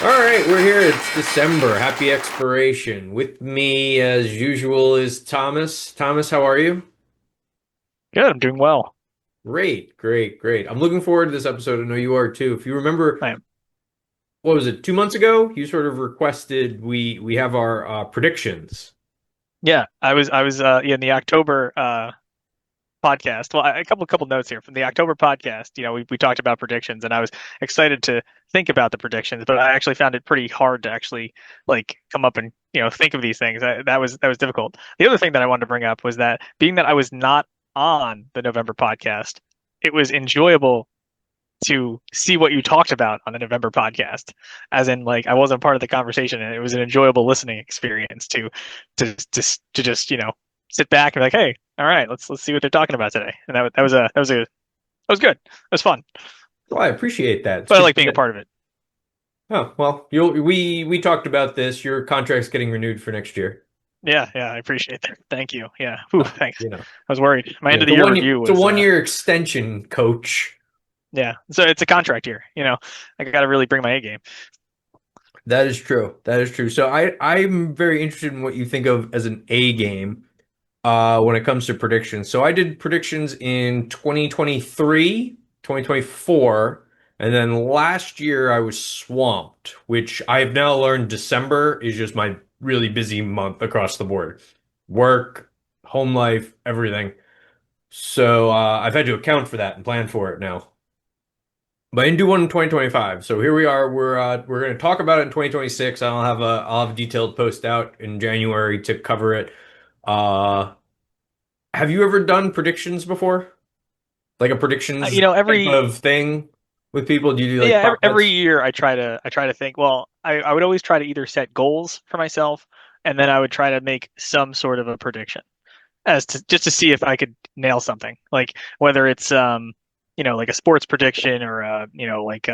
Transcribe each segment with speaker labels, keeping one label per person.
Speaker 1: All right, we're here. It's December. Happy expiration. With me, as usual, is Thomas. Thomas, how are you?
Speaker 2: Good, I'm doing well.
Speaker 1: Great, great, great. I'm looking forward to this episode. I know you are too. If you remember,
Speaker 2: I am.
Speaker 1: what was it, 2 months ago? You sort of requested we have our predictions.
Speaker 2: Yeah, I was in the October podcast. Well, a couple notes here from the October podcast. We talked about predictions, and I was excited to think about the predictions, but I actually found it pretty hard to actually like come up and think of these things. That was difficult. The other thing that I wanted to bring up was that being that I was not on the November podcast, it was enjoyable to see what you talked about on the November podcast. As in, like, I wasn't part of the conversation, and it was an enjoyable listening experience to just sit back and be like, hey, all right, let's see what they're talking about today. And that was good. It was fun,
Speaker 1: Well, I appreciate that. It's
Speaker 2: but I
Speaker 1: good
Speaker 2: like
Speaker 1: to
Speaker 2: being a
Speaker 1: get.
Speaker 2: part of it.
Speaker 1: Oh, well, we talked about this. Your contract's getting renewed for next year.
Speaker 2: Yeah, yeah, I appreciate that. Thank you. Yeah, whew,
Speaker 1: Oh,
Speaker 2: thanks. I was worried. My end of
Speaker 1: it's
Speaker 2: the
Speaker 1: a
Speaker 2: year
Speaker 1: one year,
Speaker 2: review
Speaker 1: it's a
Speaker 2: was
Speaker 1: 1 year extension, coach.
Speaker 2: yeah. So it's a contract year. I got to really bring my A game.
Speaker 1: That is true. That is true. So I'm very interested in what you think of as an A game when it comes to predictions. So I did predictions in 2023, 2024, and then last year I was swamped, which I've now learned December is just my really busy month across the board. Work, home life, everything. So I've had to account for that and plan for it now. But I didn't do one in 2025. So here we are. We're going to talk about it in 2026. I'll have a detailed post out in January to cover it. Uh have you ever done predictions before? Like a predictions type
Speaker 2: Every
Speaker 1: of thing with people? Do you do like
Speaker 2: yeah,
Speaker 1: prop
Speaker 2: every
Speaker 1: bets?
Speaker 2: year I try to think. Well, I would always try to either set goals for myself, and then I would try to make some sort of a prediction as to just to see if I could nail something. Like whether it's like a sports prediction or like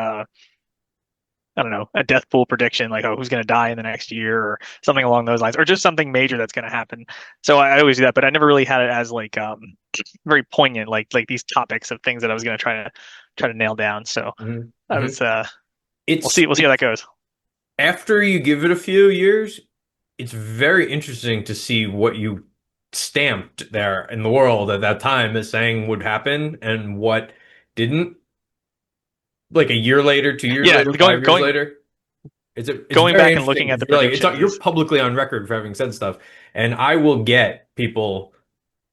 Speaker 2: I don't know, a death pool prediction, like, oh, who's going to die in the next year or something along those lines, or just something major that's going to happen. So I always do that, but I never really had it as like very poignant, like these topics of things that I was going to try to nail down. So
Speaker 1: Hmm.
Speaker 2: I
Speaker 1: Hmm.
Speaker 2: was we'll see how
Speaker 1: It's
Speaker 2: that goes.
Speaker 1: after you give it a few years, it's very interesting to see what you stamped there in the world at that time as saying would happen and what didn't. Like a year later, 2 years
Speaker 2: Yeah,
Speaker 1: later,
Speaker 2: going
Speaker 1: 5 years
Speaker 2: going
Speaker 1: later. It's
Speaker 2: going
Speaker 1: very
Speaker 2: back and
Speaker 1: interesting
Speaker 2: looking at
Speaker 1: because
Speaker 2: the
Speaker 1: you're like
Speaker 2: predictions
Speaker 1: you're
Speaker 2: is
Speaker 1: publicly on record for having said stuff, and I will get people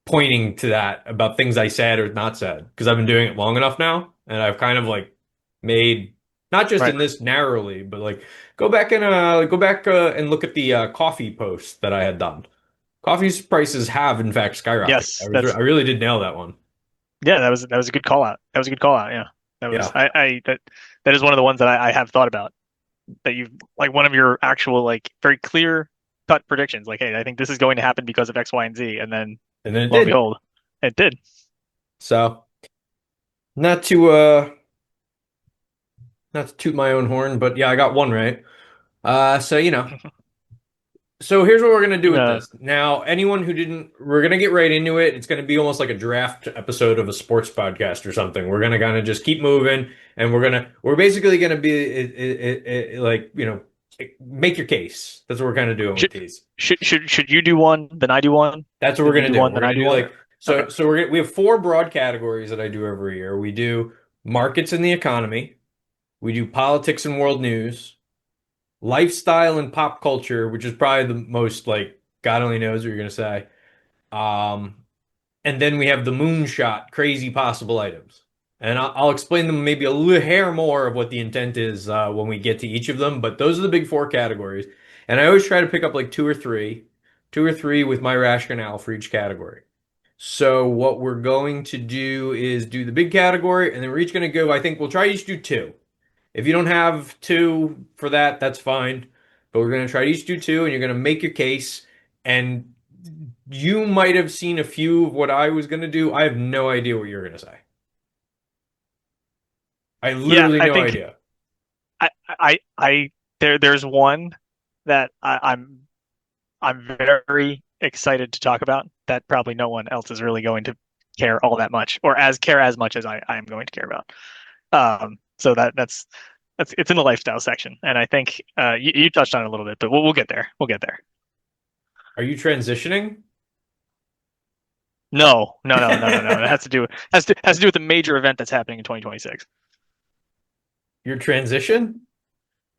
Speaker 1: pointing to that about things I said or not said because I've been doing it long enough now, and I've kind of like made not just
Speaker 2: right.
Speaker 1: in this narrowly, but like go back and look at the coffee post that I had done. Coffee's prices have in fact skyrocketed.
Speaker 2: Yes,
Speaker 1: I really did nail that one.
Speaker 2: yeah, that was a good call out. That was a good call out. Yeah, that was
Speaker 1: Yeah.
Speaker 2: I that is one of the ones that I have thought about that you like one of your actual like very clear cut predictions. Like, hey, I think this is going to happen because of X, Y, and Z, and then
Speaker 1: And then it
Speaker 2: lo and
Speaker 1: did.
Speaker 2: behold, it did.
Speaker 1: So not to not to toot my own horn, but yeah, I got one right. So so here's what we're gonna do with
Speaker 2: Uh,
Speaker 1: this. Now, anyone who didn't, we're gonna get right into it. It's gonna be almost like a draft episode of a sports podcast or something. We're gonna kind of just keep moving, and we're basically gonna be like make your case. That's what we're kind of doing with
Speaker 2: should
Speaker 1: these.
Speaker 2: should you do one, then I do one,
Speaker 1: That's what we're
Speaker 2: then you
Speaker 1: gonna
Speaker 2: do
Speaker 1: do.
Speaker 2: one,
Speaker 1: We're
Speaker 2: then I
Speaker 1: gonna
Speaker 2: do
Speaker 1: do
Speaker 2: one?
Speaker 1: like
Speaker 2: Okay.
Speaker 1: we have four broad categories that I do every year. We do markets and the economy. We do politics and world news, lifestyle and pop culture, which is probably the most like God only knows what you're gonna say. Um, and then we have the moonshot, crazy possible items. And I'll explain them maybe a little hair more of what the intent is when we get to each of them. But those are the big four categories. And I always try to pick up like two or three with my rationale for each category. So what we're going to do is do the big category, and then we're each going to go. I think we'll try each do two. If you don't have two for that, that's fine. But we're going to try to each do two, and you're going to make your case. And you might have seen a few of what I was going to do. I have no idea what you're going to say. I
Speaker 2: Yeah,
Speaker 1: literally
Speaker 2: I
Speaker 1: no
Speaker 2: think
Speaker 1: idea.
Speaker 2: there's one that I'm very excited to talk about that probably no one else is really going to care all that much or as care as much as I am going to care about. So that's it's in the lifestyle section, and I think you touched on it a little bit, but we'll get there. We'll get there.
Speaker 1: Are you transitioning?
Speaker 2: No, no, no, no, no, no. It has to do with the major event that's happening in 2026.
Speaker 1: Your transition?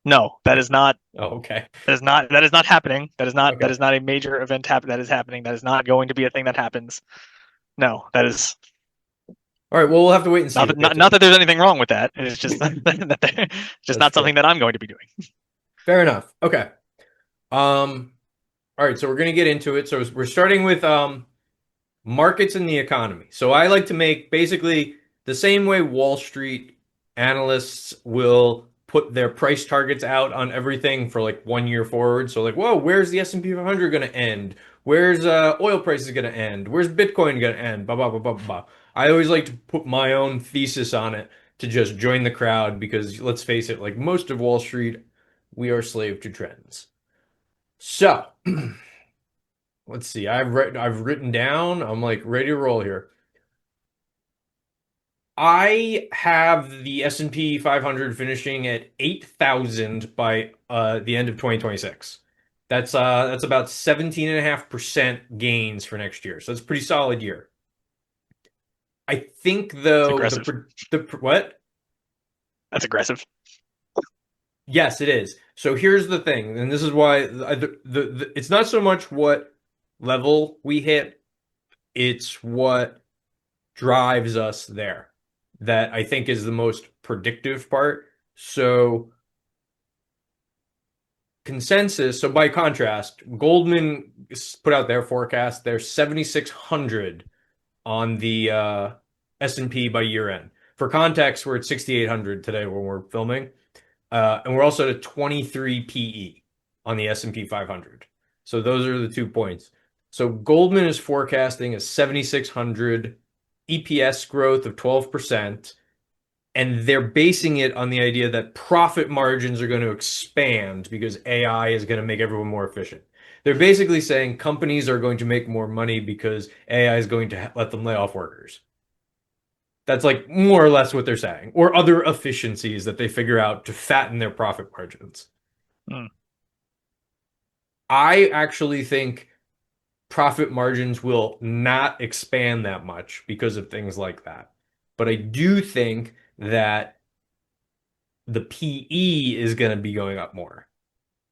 Speaker 2: No, that is not.
Speaker 1: Oh, okay.
Speaker 2: That is not happening. That
Speaker 1: Okay.
Speaker 2: is not a major event that is happening. That is not going to be a thing that happens. No, that is
Speaker 1: All right. Well, we'll have to wait and see. Okay.
Speaker 2: not that there's anything wrong with that. It's just that just
Speaker 1: That's
Speaker 2: not
Speaker 1: true.
Speaker 2: something that I'm going to be doing.
Speaker 1: Fair enough. Okay. All right. So we're gonna get into it. So we're starting with markets and the economy. So I like to make basically the same way Wall Street analysts will put their price targets out on everything for like 1 year forward. So like, whoa, where's the S&P 500 going to end? Where's oil prices going to end? Where's Bitcoin going to end? Blah, blah, blah, blah, blah. I always like to put my own thesis on it to just join the crowd because let's face it, like most of Wall Street, we are slave to trends. So let's see. I've written down. I'm like ready to roll here. I have the S&P 500 finishing at 8,000 by the end of 2026. That's about 17.5% gains for next year. So that's a pretty solid year. I think
Speaker 2: It's
Speaker 1: though
Speaker 2: aggressive.
Speaker 1: what?
Speaker 2: That's aggressive.
Speaker 1: Yes, it is. So here's the thing, and this is why it's not so much what level we hit, it's what drives us there that I think is the most predictive part. So consensus, so by contrast, Goldman put out their forecast, they're 7,600 on the S&P by year end. For context, we're at 6,800 today when we're filming. And we're also at a 23 PE on the S&P 500. So those are the 2 points. So Goldman is forecasting a 7,600 EPS growth of 12%, and they're basing it on the idea that profit margins are going to expand because AI is going to make everyone more efficient. They're basically saying companies are going to make more money because AI is going to let them lay off workers. That's like more or less what they're saying, or other efficiencies that they figure out to fatten their profit margins.
Speaker 2: Mm.
Speaker 1: I actually think profit margins will not expand that much because of things like that. But I do think that the PE is going to be going up more.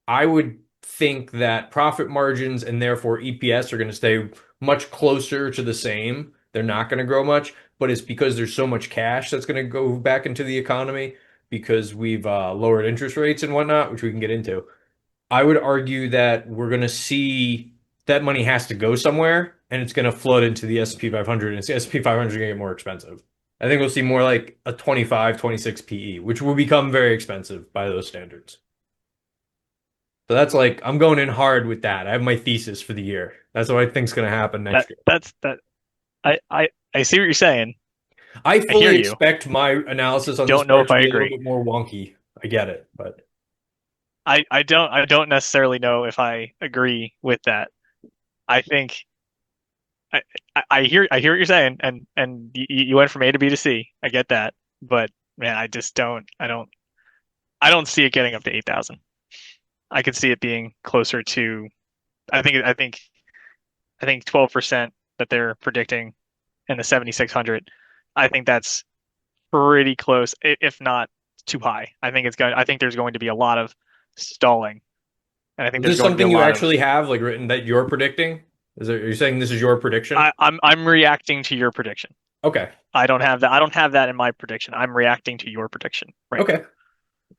Speaker 1: I would think that profit margins and therefore EPS are going to stay much closer to the same. They're not going to grow much, but it's because there's so much cash that's going to go back into the economy because we've lowered interest rates and whatnot, which we can get into. I would argue that we're going to see that money has to go somewhere and it's going to flood into the S&P 500 and the S&P 500 is going to get more expensive. I think we'll see more like a 25, 26 PE, which will become very expensive by those standards. So that's like I'm going in hard with that. I have my thesis for the year. That's what I think's going to happen next year.
Speaker 2: That. I see what you're saying.
Speaker 1: I
Speaker 2: I hear
Speaker 1: fully
Speaker 2: you.
Speaker 1: expect my analysis on this
Speaker 2: Don't know
Speaker 1: part
Speaker 2: if
Speaker 1: to
Speaker 2: I
Speaker 1: be a little
Speaker 2: agree.
Speaker 1: bit more wonky. I get it, but
Speaker 2: I don't necessarily know if I agree with that. I think I, I hear what you're saying, and you went from A to B to C. I get that, but man, I just I don't see it getting up to 8,000. I could see it being closer to I think 12% that they're predicting in the 7,600. I think that's pretty close, if not too high. I think there's going to be a lot of stalling, and I think
Speaker 1: is
Speaker 2: there's
Speaker 1: this
Speaker 2: going to be a
Speaker 1: something you
Speaker 2: lot of.
Speaker 1: actually have like written that you're predicting? Are you saying this is your prediction?
Speaker 2: I'm reacting to your prediction.
Speaker 1: Okay.
Speaker 2: I don't have that. I don't have that in my prediction. I'm reacting to your prediction right now.
Speaker 1: Okay.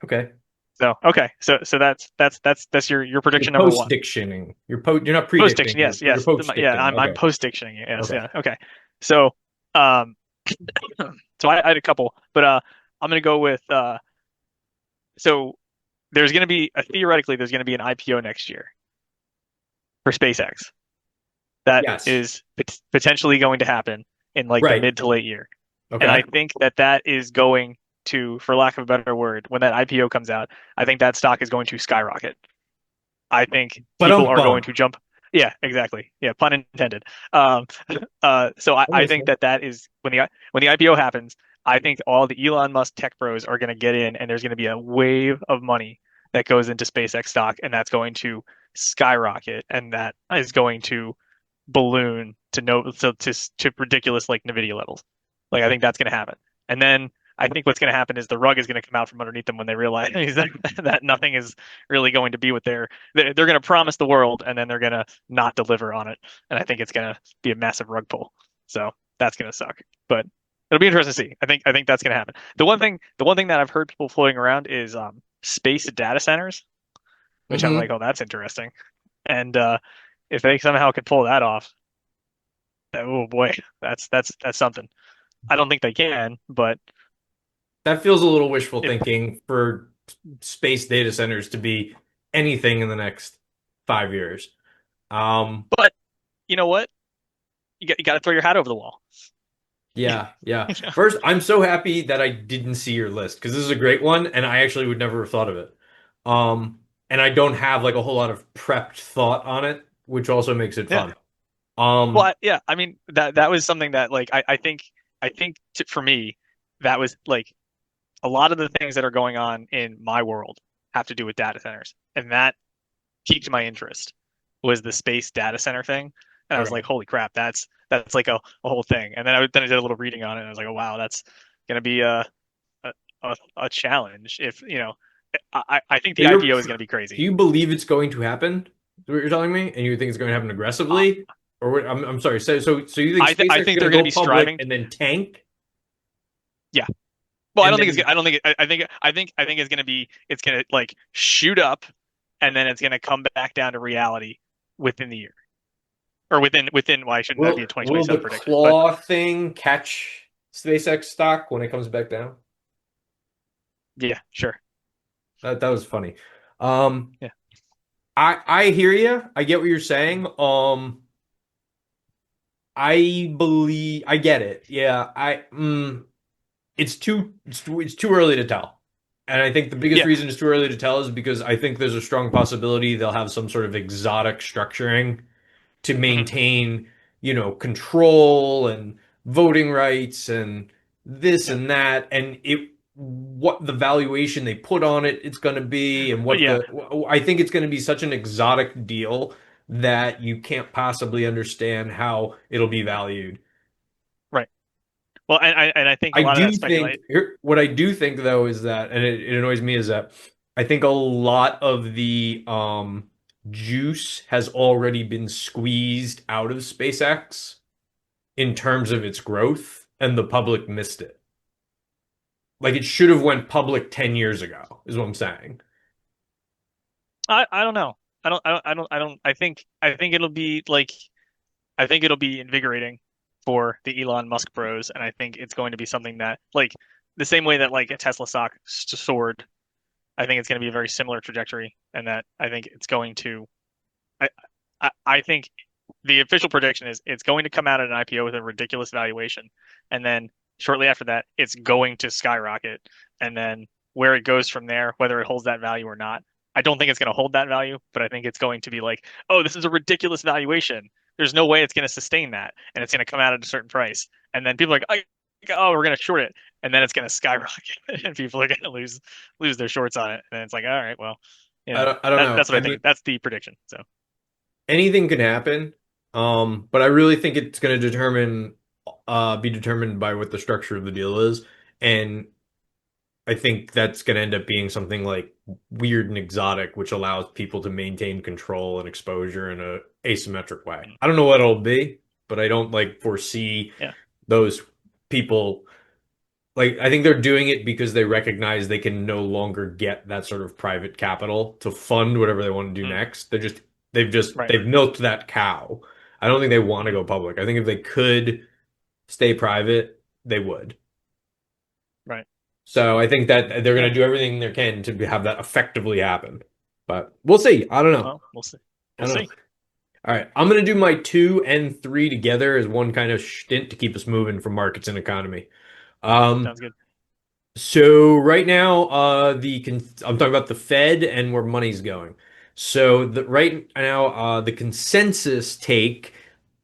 Speaker 1: Okay.
Speaker 2: So okay, so that's your
Speaker 1: You're
Speaker 2: prediction number one.
Speaker 1: post-dictioning. You're not
Speaker 2: Post
Speaker 1: predicting.
Speaker 2: diction, yes,
Speaker 1: You're
Speaker 2: yes, yeah.
Speaker 1: post-dicting.
Speaker 2: I'm
Speaker 1: Okay.
Speaker 2: post dictioning it. Yes,
Speaker 1: Okay.
Speaker 2: yeah. Okay, so um, so I had a couple, but I'm gonna go with so there's gonna be theoretically there's gonna be an IPO next year for SpaceX that
Speaker 1: Yes.
Speaker 2: is potentially going to happen in like the
Speaker 1: Right.
Speaker 2: mid to late year. And
Speaker 1: Okay.
Speaker 2: I think that that is going to, for lack of a better word, when that IPO comes out, I think that stock is going to skyrocket. I think
Speaker 1: But
Speaker 2: people are
Speaker 1: bum.
Speaker 2: going to jump. Yeah, exactly. Yeah, pun intended. So
Speaker 1: I'm
Speaker 2: I think
Speaker 1: listening.
Speaker 2: that that is when the IPO happens. I think all the Elon Musk tech bros are going to get in, and there's going to be a wave of money that goes into SpaceX stock, and that's going to skyrocket, and that is going to balloon to no to ridiculous like Nvidia levels. Like I think that's going to happen, and then I think what's going to happen is the rug is going to come out from underneath them when they realize that nothing is really going to be what they're going to promise the world, and then they're going to not deliver on it, and I think it's going to be a massive rug pull. So that's going to suck, but it'll be interesting to see. I think that's going to happen. The one thing that I've heard people floating around is space data centers, which I'm like,
Speaker 1: Hmm.
Speaker 2: oh, that's interesting. And if they somehow could pull that off, oh boy, that's something. I don't think they can, but
Speaker 1: That feels a little wishful
Speaker 2: if
Speaker 1: thinking for space data centers to be anything in the next 5 years. Um,
Speaker 2: but you know what? You got to throw your hat over the wall.
Speaker 1: yeah, yeah.
Speaker 2: Yeah.
Speaker 1: First, I'm so happy that I didn't see your list because this is a great one, and I actually would never have thought of it. And I don't have like a whole lot of prepped thought on it, which also makes it
Speaker 2: Yeah.
Speaker 1: fun.
Speaker 2: Well,
Speaker 1: Um,
Speaker 2: yeah. I mean that was something that like I think for me that was like a lot of the things that are going on in my world have to do with data centers, and that piqued my interest was the space data center thing, and I was
Speaker 1: okay.
Speaker 2: like, holy crap, that's like a whole thing. And then I did a little reading on it, and I was like, oh wow, that's gonna be a, a challenge. If you know, I think
Speaker 1: So
Speaker 2: the IPO is gonna be
Speaker 1: do
Speaker 2: crazy.
Speaker 1: you believe it's going to happen? Is what you're telling me, and you think it's going to happen
Speaker 2: Uh,
Speaker 1: aggressively, or what? I'm sorry. So you think
Speaker 2: I
Speaker 1: SpaceX is
Speaker 2: think
Speaker 1: going
Speaker 2: they're
Speaker 1: to
Speaker 2: gonna
Speaker 1: go
Speaker 2: be
Speaker 1: public
Speaker 2: striving.
Speaker 1: and then tank,
Speaker 2: Yeah. Well, I
Speaker 1: and
Speaker 2: don't think it's.
Speaker 1: then
Speaker 2: I don't think. I think it's gonna be. It's gonna like shoot up, and then it's gonna come back down to reality within the year, or within. Well, I shouldn't. That'd be a
Speaker 1: will the
Speaker 2: 2027 prediction. But
Speaker 1: claw thing catch SpaceX stock when it comes back down?
Speaker 2: yeah, sure.
Speaker 1: That was funny. Um,
Speaker 2: Yeah.
Speaker 1: I hear you. I get what you're saying. I believe I get it. Yeah, it's too early to tell. And I think the biggest
Speaker 2: Yeah.
Speaker 1: reason it's too early to tell is because I think there's a strong possibility they'll have some sort of exotic structuring to
Speaker 2: Mhm.
Speaker 1: maintain, control and voting rights and this
Speaker 2: Yeah.
Speaker 1: and that, and it what the valuation they put on it's going to be, and what
Speaker 2: Yeah.
Speaker 1: the I think it's going to be such an exotic deal that you can't possibly understand how it'll be valued.
Speaker 2: Right. Well, and I think a
Speaker 1: I
Speaker 2: lot of that
Speaker 1: do think
Speaker 2: speculate.
Speaker 1: what I do think though is that, and it annoys me, is that I think a lot of the juice has already been squeezed out of SpaceX in terms of its growth, and the public missed it. Like it should have went public 10 years ago, is what I'm saying.
Speaker 2: I don't know. I think it'll be like I think it'll be invigorating for the Elon Musk bros, and I think it's going to be something that like the same way that like a Tesla stock soared. I think it's going to be a very similar trajectory, and that I think it's going to. I I think the official prediction is it's going to come out at an IPO with a ridiculous valuation, and then shortly after that, it's going to skyrocket, and then where it goes from there, whether it holds that value or not, I don't think it's going to hold that value, but I think it's going to be like, oh, this is a ridiculous valuation. There's no way it's going to sustain that, and it's going to come out at a certain price, and then people are like, oh, we're going to short it, and then it's going to skyrocket, and people are going to lose their shorts on it, and it's like, all right, well,
Speaker 1: I don't know.
Speaker 2: that's what
Speaker 1: I
Speaker 2: I
Speaker 1: mean,
Speaker 2: think. That's the prediction. So
Speaker 1: anything can happen. But I really think it's going to be determined by what the structure of the deal is. And I think that's going to end up being something like weird and exotic, which allows people to maintain control and exposure in a asymmetric way. I don't know what it'll be, but I don't like foresee
Speaker 2: yeah,
Speaker 1: those people. Like, I think they're doing it because they recognize they can no longer get that sort of private capital to fund whatever they want to do
Speaker 2: mm,
Speaker 1: next.
Speaker 2: right,
Speaker 1: They've milked that cow. I don't think they want to go public. I think if they could stay private, they would.
Speaker 2: right.
Speaker 1: So I think that they're going
Speaker 2: Yeah.
Speaker 1: to do everything they can to have that effectively happen. But we'll see. I don't know.
Speaker 2: Well, we'll see.
Speaker 1: I
Speaker 2: We'll
Speaker 1: don't know.
Speaker 2: see.
Speaker 1: All right. I'm going to do my two and three together as one kind of stint to keep us moving from markets and economy. Um,
Speaker 2: Sounds good.
Speaker 1: so right now, I'm talking about the Fed and where money's going. So right now, the consensus take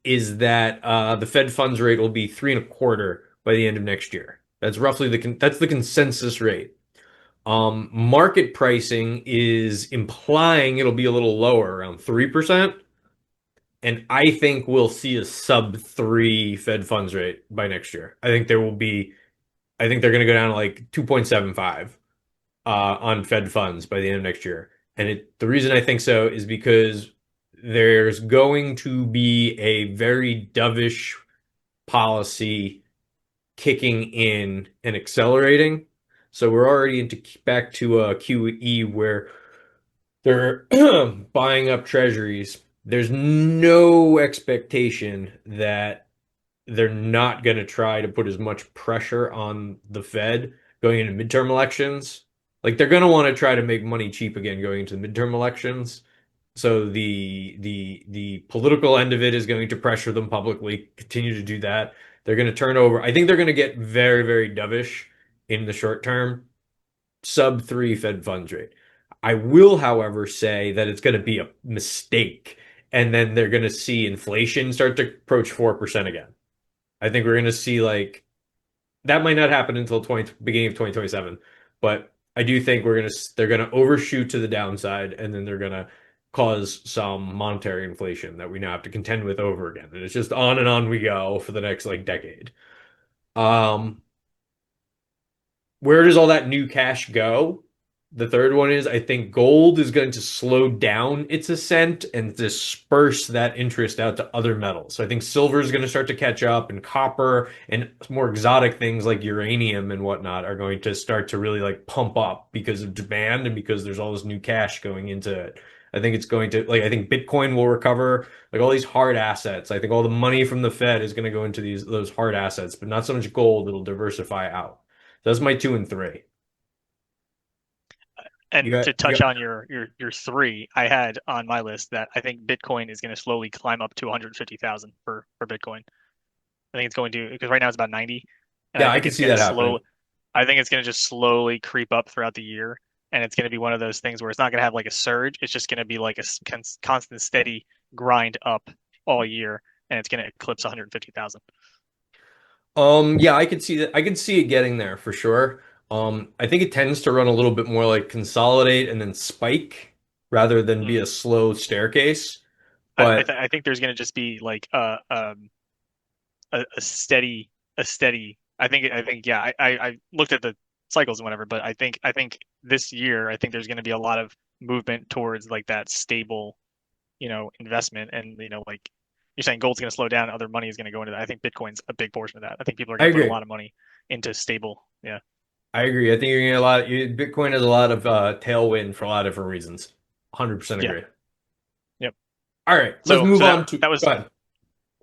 Speaker 1: is that the Fed funds rate will be 3.25 by the end of next year. That's roughly that's the consensus rate. Market pricing is implying it'll be a little lower, around 3%. And I think we'll see a sub three Fed funds rate by next year. I think they're going to go down to like 2.75 on Fed funds by the end of next year. And the reason I think so is because there's going to be a very dovish policy kicking in and accelerating. So we're already back to a QE where they're buying up treasuries. There's no expectation that they're not going to try to put as much pressure on the Fed going into midterm elections. Like they're going to want to try to make money cheap again going into the midterm elections. So the political end of it is going to pressure them publicly, continue to do that. They're going to turn over. I think they're going to get very, very dovish in the short term, sub three Fed funds rate. I will, however, say that it's going to be a mistake, and then they're going to see inflation start to approach 4% again. I think we're going to see like that might not happen until beginning of 2027, but I do think they're going to overshoot to the downside, and then they're going to cause some monetary inflation that we now have to contend with over again. And it's just on and on we go for the next like decade. Um, where does all that new cash go? The third one is I think gold is going to slow down its ascent and disperse that interest out to other metals. So I think silver is going to start to catch up, and copper and more exotic things like uranium and whatnot are going to start to really like pump up because of demand and because there's all this new cash going into it. I think it's going to like I think Bitcoin will recover, like all these hard assets. I think all the money from the Fed is going to go into those hard assets, but not so much gold. It'll diversify out. That's my two and three.
Speaker 2: And to touch on your three, I had on my list that I think Bitcoin is going to slowly climb up to 150,000 for Bitcoin. I think it's going to because right now it's about 90, and
Speaker 1: Yeah,
Speaker 2: I
Speaker 1: I
Speaker 2: think
Speaker 1: could
Speaker 2: it's
Speaker 1: see
Speaker 2: going to
Speaker 1: that happening.
Speaker 2: slow. I think it's going to just slowly creep up throughout the year, and it's going to be one of those things where it's not going to have like a surge. It's just going to be like a constant, steady grind up all year, and it's going to eclipse 150,000.
Speaker 1: Yeah, I could see that. I could see it getting there for sure. I think it tends to run a little bit more like consolidate and then spike rather than be
Speaker 2: Mm.
Speaker 1: a slow staircase.
Speaker 2: I,
Speaker 1: But
Speaker 2: th I think there's going to just be like a steady. I think yeah. I looked at the cycles and whatever, but I think this year I think there's going to be a lot of movement towards like that stable, investment, and like you're saying gold's going to slow down, other money is going to go into that. I think Bitcoin's a big portion of that. I think people are
Speaker 1: I
Speaker 2: going to put a
Speaker 1: agree.
Speaker 2: lot of money into stable. Yeah.
Speaker 1: I agree. I think you're gonna get a lot. Bitcoin has a lot of tailwind for a lot of different reasons. 100%
Speaker 2: Yeah.
Speaker 1: agree.
Speaker 2: Yep.
Speaker 1: All right, let's
Speaker 2: So
Speaker 1: move
Speaker 2: so that
Speaker 1: on to.
Speaker 2: that
Speaker 1: Go
Speaker 2: was
Speaker 1: ahead.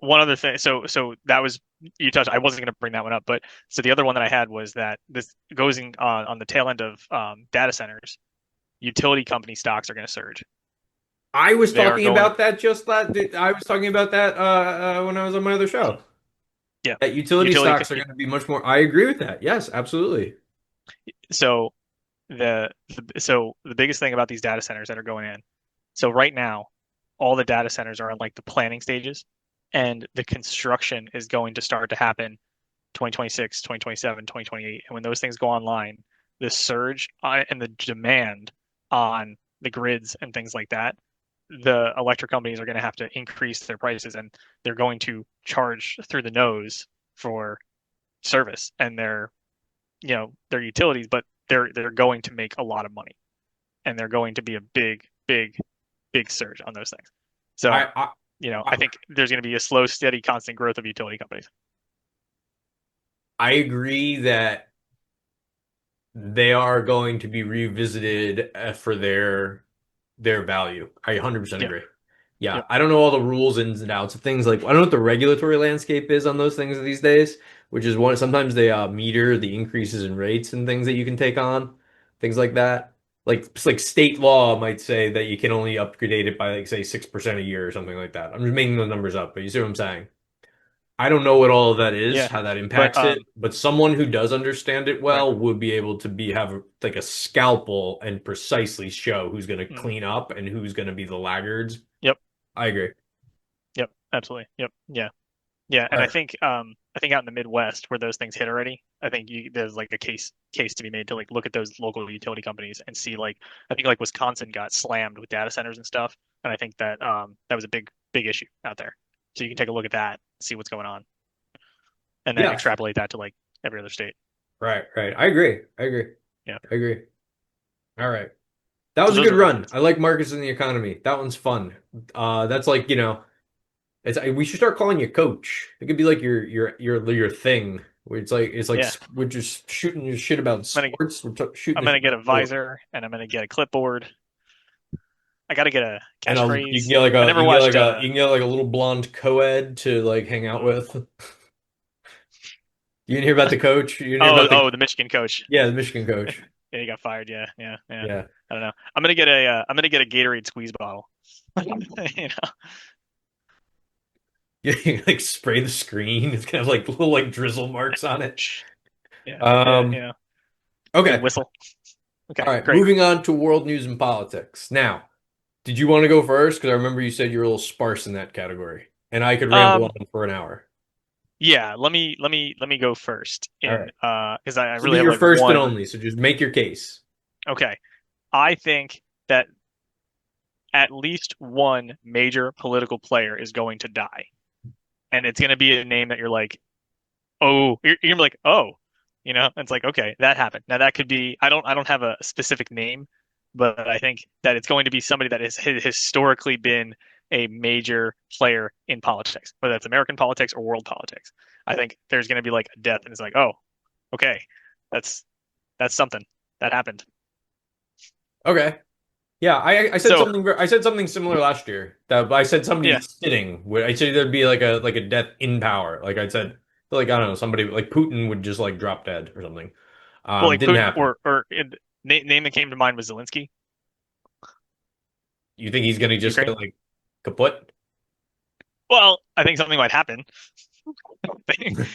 Speaker 2: one other thing. So that was you touched. I wasn't going to bring that one up, but so the other one that I had was that this goes on the tail end of data centers. Utility company stocks are going to surge.
Speaker 1: I was
Speaker 2: They are
Speaker 1: talking
Speaker 2: going,
Speaker 1: about that just that. I was talking about that when I was on my other show.
Speaker 2: yeah,
Speaker 1: That utility
Speaker 2: utility.
Speaker 1: stocks are going to be much more. I agree with that. Yes, absolutely.
Speaker 2: So the biggest thing about these data centers that are going in. So right now, all the data centers are in like the planning stages, and the construction is going to start to happen 2026, 2027, 2028. And when those things go online, the surge and the demand on the grids and things like that, the electric companies are going to have to increase their prices, and they're going to charge through the nose for service and their utilities, but they're going to make a lot of money, and they're going to be a big surge on those things. So,
Speaker 1: I, I
Speaker 2: I think there's going to be a slow, steady, constant growth of utility companies.
Speaker 1: I agree that they are going to be revisited for their value. I 100%
Speaker 2: Yeah.
Speaker 1: agree. Yeah,
Speaker 2: Yep.
Speaker 1: I don't know all the rules ins and outs of things. Like I don't know what the regulatory landscape is on those things these days, which is one sometimes they meter the increases in rates and things that you can take on, things like that. Like it's like state law might say that you can only upgrade it by like say 6% a year or something like that. I'm just making those numbers up, but you see what I'm saying? I don't know what all of that is,
Speaker 2: Yeah.
Speaker 1: how that
Speaker 2: But
Speaker 1: impacts it, but someone who does understand it
Speaker 2: right.
Speaker 1: well would be able to have like a scalpel and precisely show who's going to
Speaker 2: Hmm.
Speaker 1: clean up and who's going to be the laggards.
Speaker 2: Yep.
Speaker 1: I agree.
Speaker 2: Yep. Absolutely. Yep. Yeah. Yeah.
Speaker 1: All
Speaker 2: And I
Speaker 1: right.
Speaker 2: think I think out in the Midwest where those things hit already, there's like a case to be made to like look at those local utility companies and see like I think like Wisconsin got slammed with data centers and stuff, and I think that that was a big issue out there. So you can take a look at that, see what's going on, and then
Speaker 1: Yeah.
Speaker 2: extrapolate that to like every other state.
Speaker 1: Right, right. I agree. I agree.
Speaker 2: Yeah.
Speaker 1: I agree. All right. That
Speaker 2: So
Speaker 1: was a
Speaker 2: those
Speaker 1: good
Speaker 2: are my
Speaker 1: run.
Speaker 2: notes.
Speaker 1: I like Marcus in the economy. That one's fun. That's like, it's we should start calling you coach. It could be like your thing. Where it's like
Speaker 2: Yeah.
Speaker 1: we're just shooting your shit about
Speaker 2: I'm gonna
Speaker 1: sports. We're shooting
Speaker 2: I'm
Speaker 1: the shit
Speaker 2: gonna get
Speaker 1: about
Speaker 2: a
Speaker 1: sports.
Speaker 2: visor and I'm gonna get a clipboard. I gotta get a
Speaker 1: And you can
Speaker 2: catchphrase.
Speaker 1: get like
Speaker 2: I
Speaker 1: a
Speaker 2: never watched
Speaker 1: you can get like a little blonde co-ed to like hang out
Speaker 2: oh
Speaker 1: with. You didn't hear about the coach? You didn't hear about the
Speaker 2: the Michigan coach.
Speaker 1: yeah, the Michigan coach.
Speaker 2: Yeah, he got fired. Yeah, yeah, yeah.
Speaker 1: Yeah.
Speaker 2: I don't know. I'm gonna get a Gatorade squeeze bottle. You know,
Speaker 1: You like spray the screen. It's kind of like little like drizzle marks on it.
Speaker 2: yeah, yeah,
Speaker 1: Um,
Speaker 2: yeah. Good
Speaker 1: okay.
Speaker 2: whistle.
Speaker 1: All
Speaker 2: Okay,
Speaker 1: right.
Speaker 2: great.
Speaker 1: Moving on to world news and politics. Now, did you want to go first? Because I remember you said you were a little sparse in that category, and I could ramble
Speaker 2: Um,
Speaker 1: on for an hour.
Speaker 2: yeah. Let me go first
Speaker 1: All
Speaker 2: in
Speaker 1: right.
Speaker 2: because I
Speaker 1: This will
Speaker 2: really
Speaker 1: be
Speaker 2: have
Speaker 1: your
Speaker 2: like
Speaker 1: first and
Speaker 2: one.
Speaker 1: only, so just make your case.
Speaker 2: Okay, I think that at least one major political player is going to die, and it's going to be a name that you're like, oh, you're gonna be like, oh, it's like, okay, that happened. Now that could be, I don't have a specific name, but I think that it's going to be somebody that has historically been a major player in politics, whether that's American politics or world politics. I think there's going to be like a death, and it's like, oh, okay, that's that's something that happened.
Speaker 1: Okay. Yeah,
Speaker 2: So
Speaker 1: I said something similar last year. That I said somebody
Speaker 2: yeah,
Speaker 1: sitting. I said there'd be like a death in power. Like I said, like I don't know, somebody like Putin would just like drop dead or something.
Speaker 2: well, like
Speaker 1: Didn't
Speaker 2: Putin
Speaker 1: happen.
Speaker 2: name that came to mind was Zelensky,
Speaker 1: You think he's gonna just
Speaker 2: Ukraine.
Speaker 1: get like kaput?
Speaker 2: Well, I think something might happen.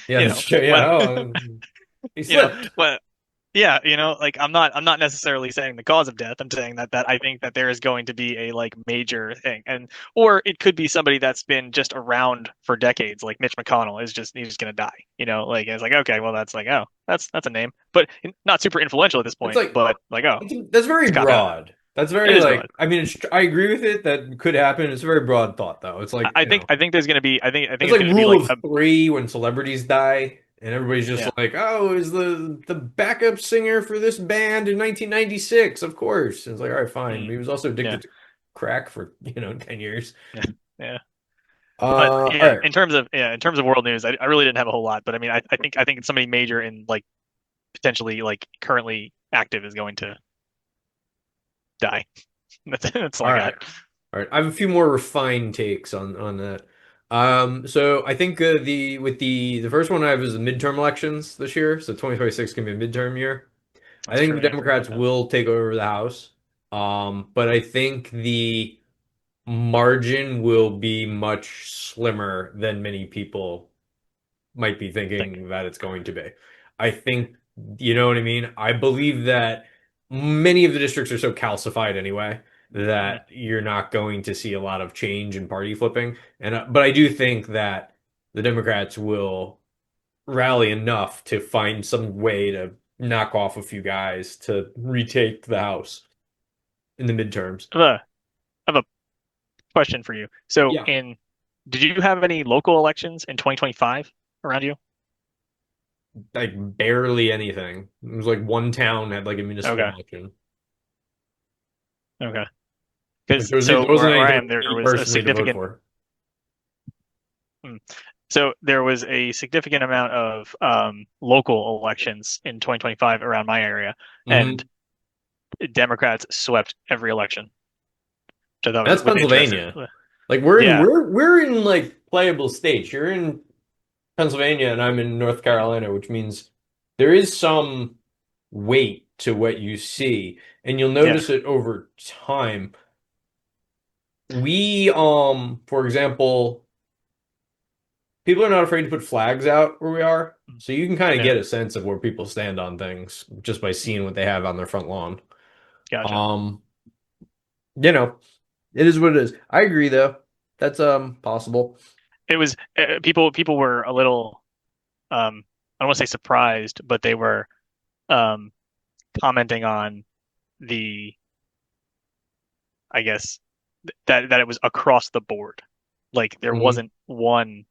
Speaker 1: Yeah,
Speaker 2: you
Speaker 1: that's
Speaker 2: know,
Speaker 1: true. Yeah.
Speaker 2: when
Speaker 1: Oh, he
Speaker 2: you know,
Speaker 1: slipped.
Speaker 2: when yeah, like I'm not necessarily saying the cause of death. I'm saying that I think that there is going to be a like major thing, and or it could be somebody that's been just around for decades, like Mitch McConnell is just he's just gonna die. Like it's like okay, well that's like oh that's a name, but not super influential at this
Speaker 1: It's
Speaker 2: point.
Speaker 1: like
Speaker 2: But like oh,
Speaker 1: that's very
Speaker 2: it's a cop out.
Speaker 1: broad. That's
Speaker 2: It
Speaker 1: very
Speaker 2: is broad.
Speaker 1: like I mean, I agree with it. That could happen. It's a very broad thought, though. It's like
Speaker 2: I think there's gonna be I think
Speaker 1: it's
Speaker 2: it's
Speaker 1: like
Speaker 2: gonna be
Speaker 1: rule
Speaker 2: like
Speaker 1: of
Speaker 2: a
Speaker 1: three when celebrities die, and everybody's just
Speaker 2: yeah
Speaker 1: like, "Oh, is the backup singer for this band in 1996?" Of course. And it's like, all right, fine.
Speaker 2: mm,
Speaker 1: He was also
Speaker 2: yeah
Speaker 1: addicted to crack for 10 years.
Speaker 2: yeah yeah. But
Speaker 1: All
Speaker 2: yeah,
Speaker 1: right,
Speaker 2: in terms of world news, I really didn't have a whole lot. But I mean, I think somebody major in like potentially like currently active is going to die. That's all
Speaker 1: all
Speaker 2: I
Speaker 1: right,
Speaker 2: got.
Speaker 1: all right. I have a few more refined takes on that. So I think the with the first one I have is the midterm elections this year. So 2026 can be a midterm year. I
Speaker 2: That's
Speaker 1: think the
Speaker 2: true. Yeah, I forgot about
Speaker 1: Democrats
Speaker 2: that.
Speaker 1: will take over the House. But I think the margin will be much slimmer than many people might be
Speaker 2: Think.
Speaker 1: thinking that it's going to be. I think, you know what I mean? I believe that many of the districts are so calcified anyway
Speaker 2: Mm.
Speaker 1: that you're not going to see a lot of change in party flipping. And but I do think that the Democrats will rally enough to find some way to knock off a few guys to retake the House in the midterms.
Speaker 2: I have a question for you. So,
Speaker 1: Yeah,
Speaker 2: did you have any local elections in 2025 around you?
Speaker 1: like barely anything. It was like one town had like a municipal
Speaker 2: Okay,
Speaker 1: election.
Speaker 2: okay.
Speaker 1: Like
Speaker 2: Because
Speaker 1: there
Speaker 2: so
Speaker 1: wasn't
Speaker 2: where I
Speaker 1: anything
Speaker 2: am, there
Speaker 1: for me
Speaker 2: was a
Speaker 1: personally to vote
Speaker 2: significant.
Speaker 1: for.
Speaker 2: mm, So there was a significant amount of local elections in 2025 around my area, and
Speaker 1: Hmm.
Speaker 2: Democrats swept every election, which I thought
Speaker 1: That's
Speaker 2: was interesting.
Speaker 1: Pennsylvania. Like
Speaker 2: Yeah,
Speaker 1: we're in like playable states. You're in Pennsylvania and I'm in North Carolina, which means there is some weight to what you see, and you'll
Speaker 2: yeah,
Speaker 1: notice it over time. We for example, people are not afraid to put flags out where we are, so you can kind of
Speaker 2: yeah.
Speaker 1: get a sense of where people stand on things just by seeing what they have on their front lawn.
Speaker 2: Gotcha.
Speaker 1: Um, you know, it is what it is. I agree though. That's possible.
Speaker 2: It was people were a little. I don't want to say surprised, but they were um, commenting on the, I guess, that it was across the board. Like there
Speaker 1: Hmm.
Speaker 2: wasn't one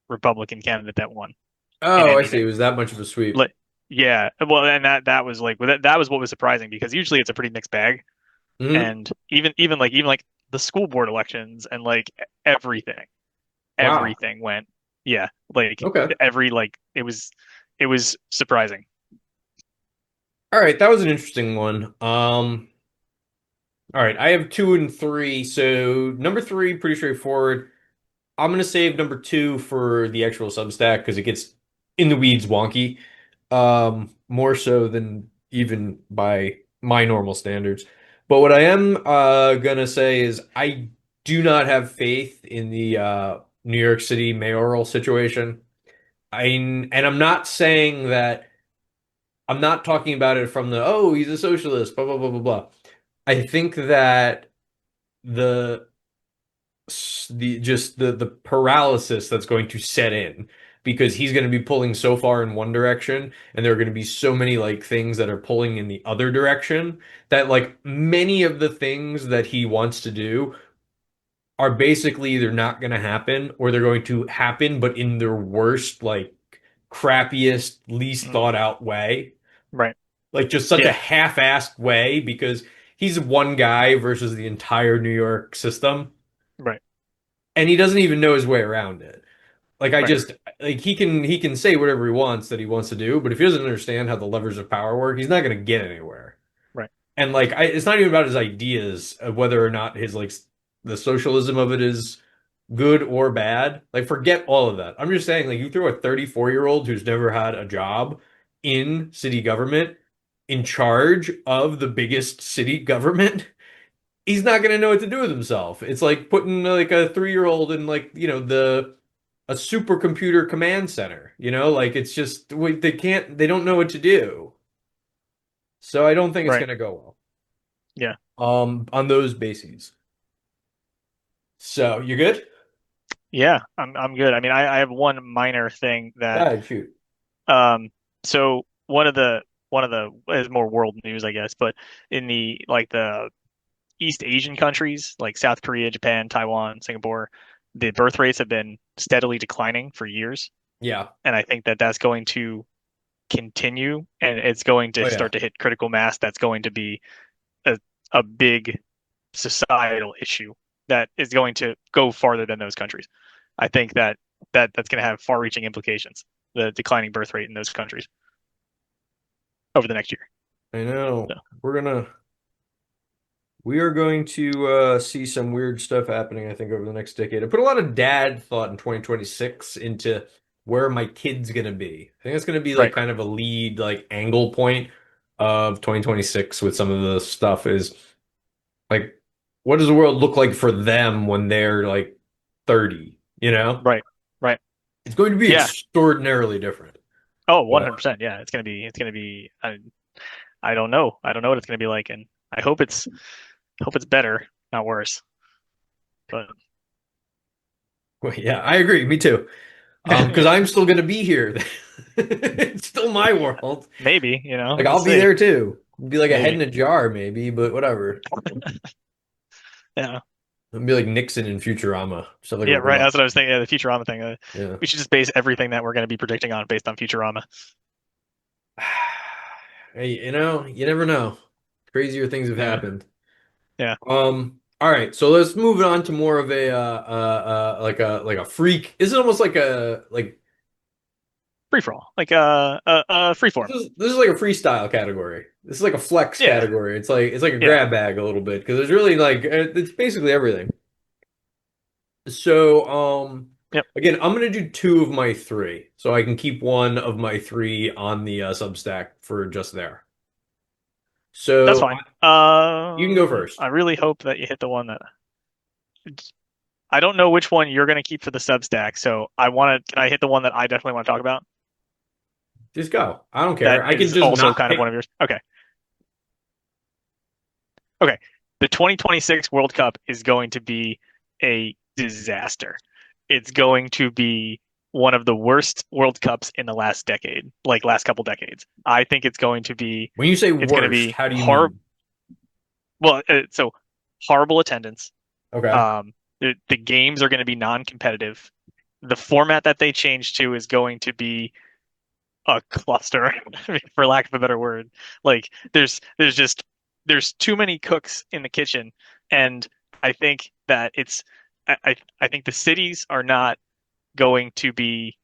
Speaker 2: Republican candidate that won in
Speaker 1: Oh, I see. It
Speaker 2: anything.
Speaker 1: was that much of a sweep.
Speaker 2: Like, yeah, well, and that was like that was what was surprising because usually it's a pretty mixed bag,
Speaker 1: Hmm.
Speaker 2: and even like the school board elections and like everything,
Speaker 1: Wow.
Speaker 2: everything went, yeah, like
Speaker 1: Okay.
Speaker 2: every like it was surprising.
Speaker 1: All right, that was an interesting one. All right, I have two and three. So number three, pretty straightforward. I'm gonna save number two for the actual Substack because it gets in the weeds wonky. More so than even by my normal standards. But what I am gonna say is I do not have faith in the New York City mayoral situation. And I'm not saying that I'm not talking about it from the oh, he's a socialist, blah blah blah blah blah. I think that the the paralysis that's going to set in because he's going to be pulling so far in one direction and there are going to be so many like things that are pulling in the other direction that like many of the things that he wants to do are basically either not going to happen or they're going to happen but in their worst like crappiest least
Speaker 2: Mm,
Speaker 1: thought out way,
Speaker 2: right.
Speaker 1: like just such a
Speaker 2: Yeah.
Speaker 1: half-assed way because he's one guy versus the entire New York system
Speaker 2: Right.
Speaker 1: and he doesn't even know his way around it. Like I
Speaker 2: Right.
Speaker 1: just like he can say whatever he wants that he wants to do, but if he doesn't understand how the levers of power work, he's not going to get anywhere.
Speaker 2: Right.
Speaker 1: And like it's not even about his ideas of whether or not his like the socialism of it is good or bad. Like forget all of that. I'm just saying like you throw a 34-year-old who's never had a job in city government in charge of the biggest city government, he's not going to know what to do with himself. It's like putting like a 3-year-old in like, the a supercomputer command center, like it's just they don't know what to do. So I don't think it's
Speaker 2: Right.
Speaker 1: going to go
Speaker 2: Yeah.
Speaker 1: well. On those bases. So, you good?
Speaker 2: Yeah. I'm good. I mean, I have one minor thing that
Speaker 1: Yeah, shoot.
Speaker 2: um so one of the is more world news, I guess, but in the like the East Asian countries like South Korea, Japan, Taiwan, Singapore, the birth rates have been steadily declining for years,
Speaker 1: Yeah.
Speaker 2: and I think that that's going to continue, and it's going to
Speaker 1: Oh yeah.
Speaker 2: start to hit critical mass. That's going to be a a big societal issue that is going to go farther than those countries. I think that's going to have far-reaching implications, the declining birth rate in those countries over the next year.
Speaker 1: I know.
Speaker 2: So,
Speaker 1: We are going to see some weird stuff happening, I think, over the next decade. I put a lot of dad thought in 2026 into where my kid's gonna be. I think that's gonna be like
Speaker 2: right,
Speaker 1: kind of a lead like angle point of 2026 with some of the stuff is like what does the world look like for them when they're like 30, you know?
Speaker 2: right, right.
Speaker 1: It's going to be
Speaker 2: Yeah.
Speaker 1: extraordinarily different.
Speaker 2: Oh,
Speaker 1: But
Speaker 2: 100%. Yeah, it's going to be I don't know. I don't know what it's going to be like, and I hope it's better, not worse. But
Speaker 1: well, yeah, I agree. Me too. Because
Speaker 2: yeah,
Speaker 1: I'm still gonna be here. It's still my world.
Speaker 2: maybe, you know,
Speaker 1: Like
Speaker 2: we'll
Speaker 1: I'll be
Speaker 2: see.
Speaker 1: there too. Be like a head
Speaker 2: Maybe.
Speaker 1: in a jar, maybe, but whatever.
Speaker 2: Yeah.
Speaker 1: I'll be like Nixon in Futurama, stuff like a
Speaker 2: Yeah, right.
Speaker 1: robot.
Speaker 2: That's what I was thinking. Yeah, the Futurama thing.
Speaker 1: Yeah.
Speaker 2: We should just base everything that we're going to be predicting on based on Futurama.
Speaker 1: Hey, you never know. Crazier things have
Speaker 2: Yeah.
Speaker 1: happened.
Speaker 2: Yeah.
Speaker 1: All right, so let's move on to more of a like a freak. Is it almost like a like
Speaker 2: Free for all. Like free form.
Speaker 1: this is like a freestyle category. This is like a flex
Speaker 2: Yeah.
Speaker 1: category. It's like a
Speaker 2: Yeah.
Speaker 1: grab bag a little bit because there's really like it's basically everything. So,
Speaker 2: Yep.
Speaker 1: again, I'm gonna do two of my three, so I can keep one of my three on the Substack for just there.
Speaker 2: That's
Speaker 1: So
Speaker 2: fine.
Speaker 1: you can go first.
Speaker 2: I really hope that you hit the one that I don't know which one you're going to keep for the Substack. So I want to, can I hit the one that I definitely want to talk about?
Speaker 1: Just go. I don't care.
Speaker 2: That
Speaker 1: I can
Speaker 2: is
Speaker 1: just
Speaker 2: also
Speaker 1: not
Speaker 2: kind of one
Speaker 1: pick.
Speaker 2: of yours. Okay. Okay. The 2026 World Cup is going to be a disaster. It's going to be one of the worst World Cups in the last decade, like last couple decades. I think
Speaker 1: When you say
Speaker 2: it's going to
Speaker 1: worst,
Speaker 2: be
Speaker 1: how do you
Speaker 2: hor
Speaker 1: mean?
Speaker 2: well, so horrible attendance.
Speaker 1: Okay.
Speaker 2: The games are going to be non-competitive. The format that they change to is going to be a cluster, for lack of a better word. Like there's too many cooks in the kitchen, and I think that I think the cities are not going to be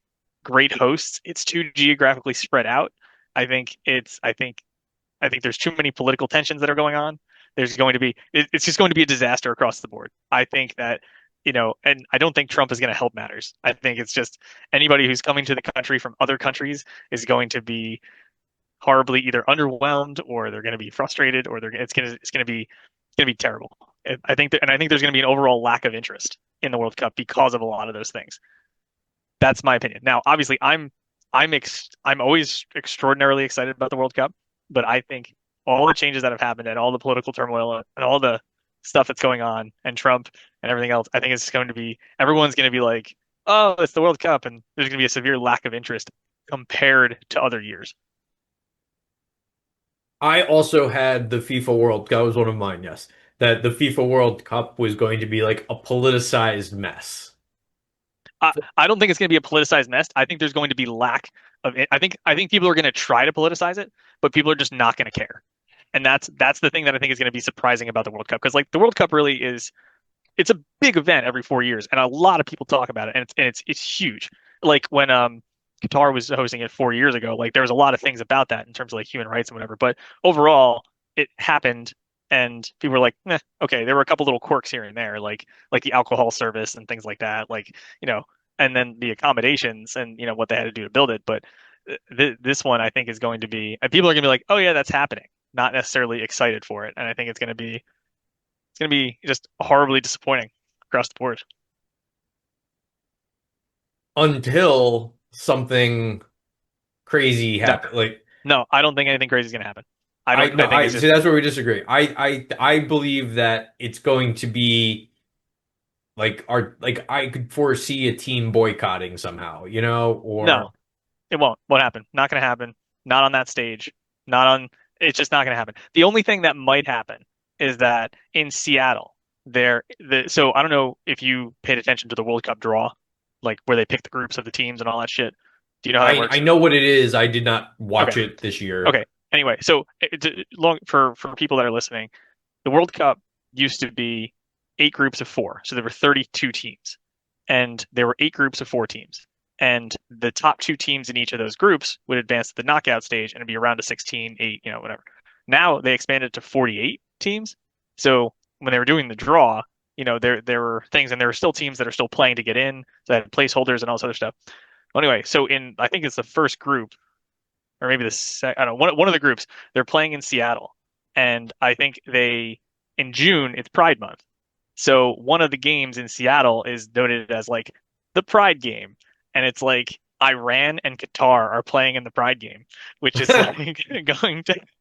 Speaker 2: great hosts. It's too geographically spread out. I think there's too many political tensions that are going on. It's just going to be a disaster across the board. I think that, and I don't think Trump is going to help matters. I think it's just anybody who's coming to the country from other countries is going to be horribly either underwhelmed or they're going to be frustrated or it's going to be terrible. I think there's going to be an overall lack of interest in the World Cup because of a lot of those things. That's my opinion. Now, obviously, I'm always extraordinarily excited about the World Cup, but I think all the changes that have happened and all the political turmoil and all the stuff that's going on and Trump and everything else, I think it's going to be everyone's going to be like, "Oh, it's the World Cup," and there's going to be a severe lack of interest compared to other years.
Speaker 1: I also had the FIFA World Cup. That was one of mine, yes. That the FIFA World Cup was going to be like a politicized mess.
Speaker 2: I don't think it's going to be a politicized mess. I think there's going to be lack of it. I think people are going to try to politicize it, but people are just not going to care. And that's the thing that I think is going to be surprising about the World Cup because like the World Cup really is it's a big event every 4 years, and a lot of people talk about it, and it's huge. Like when Qatar was hosting it 4 years ago, like there was a lot of things about that in terms of like human rights and whatever. But overall, it happened, and people were like, okay. There were a couple little quirks here and there, like the alcohol service and things like that, and then the accommodations and what they had to do to build it. But this one, I think, is going to be, and people are going to be like, oh yeah, that's happening, not necessarily excited for it, and I think it's going to be just horribly disappointing across the board.
Speaker 1: Until something crazy
Speaker 2: No,
Speaker 1: happened. Like
Speaker 2: no, I don't think anything crazy is going to happen. I
Speaker 1: I
Speaker 2: don't.
Speaker 1: no,
Speaker 2: I think
Speaker 1: I
Speaker 2: it's
Speaker 1: see
Speaker 2: just
Speaker 1: that's where we disagree. I believe that it's going to be like I could foresee a team boycotting somehow, or
Speaker 2: no. It won't happen. Not going to happen. Not on that stage. Not on. It's just not going to happen. The only thing that might happen is that in Seattle, so I don't know if you paid attention to the World Cup draw, like where they pick the groups of the teams and all that shit. Do you know how that
Speaker 1: I
Speaker 2: works?
Speaker 1: know what it is. I did not watch
Speaker 2: Okay.
Speaker 1: it this year.
Speaker 2: Okay. Anyway, so long for people that are listening, the World Cup used to be 8 groups of 4, so there were 32 teams, and there were 8 groups of 4 teams, and the top 2 teams in each of those groups would advance to the knockout stage, and it'd be around a 16, 8, whatever. Now they expanded to 48 teams, so when they were doing the draw, there were things, and there were still teams that are still playing to get in, so they had placeholders and all this other stuff. Well, anyway, so in I think it's the first group or maybe I don't know, one of the groups, they're playing in Seattle, and I think they in June it's Pride Month, so one of the games in Seattle is noted as like the Pride game, and it's like Iran and Qatar are playing in the Pride game, which is like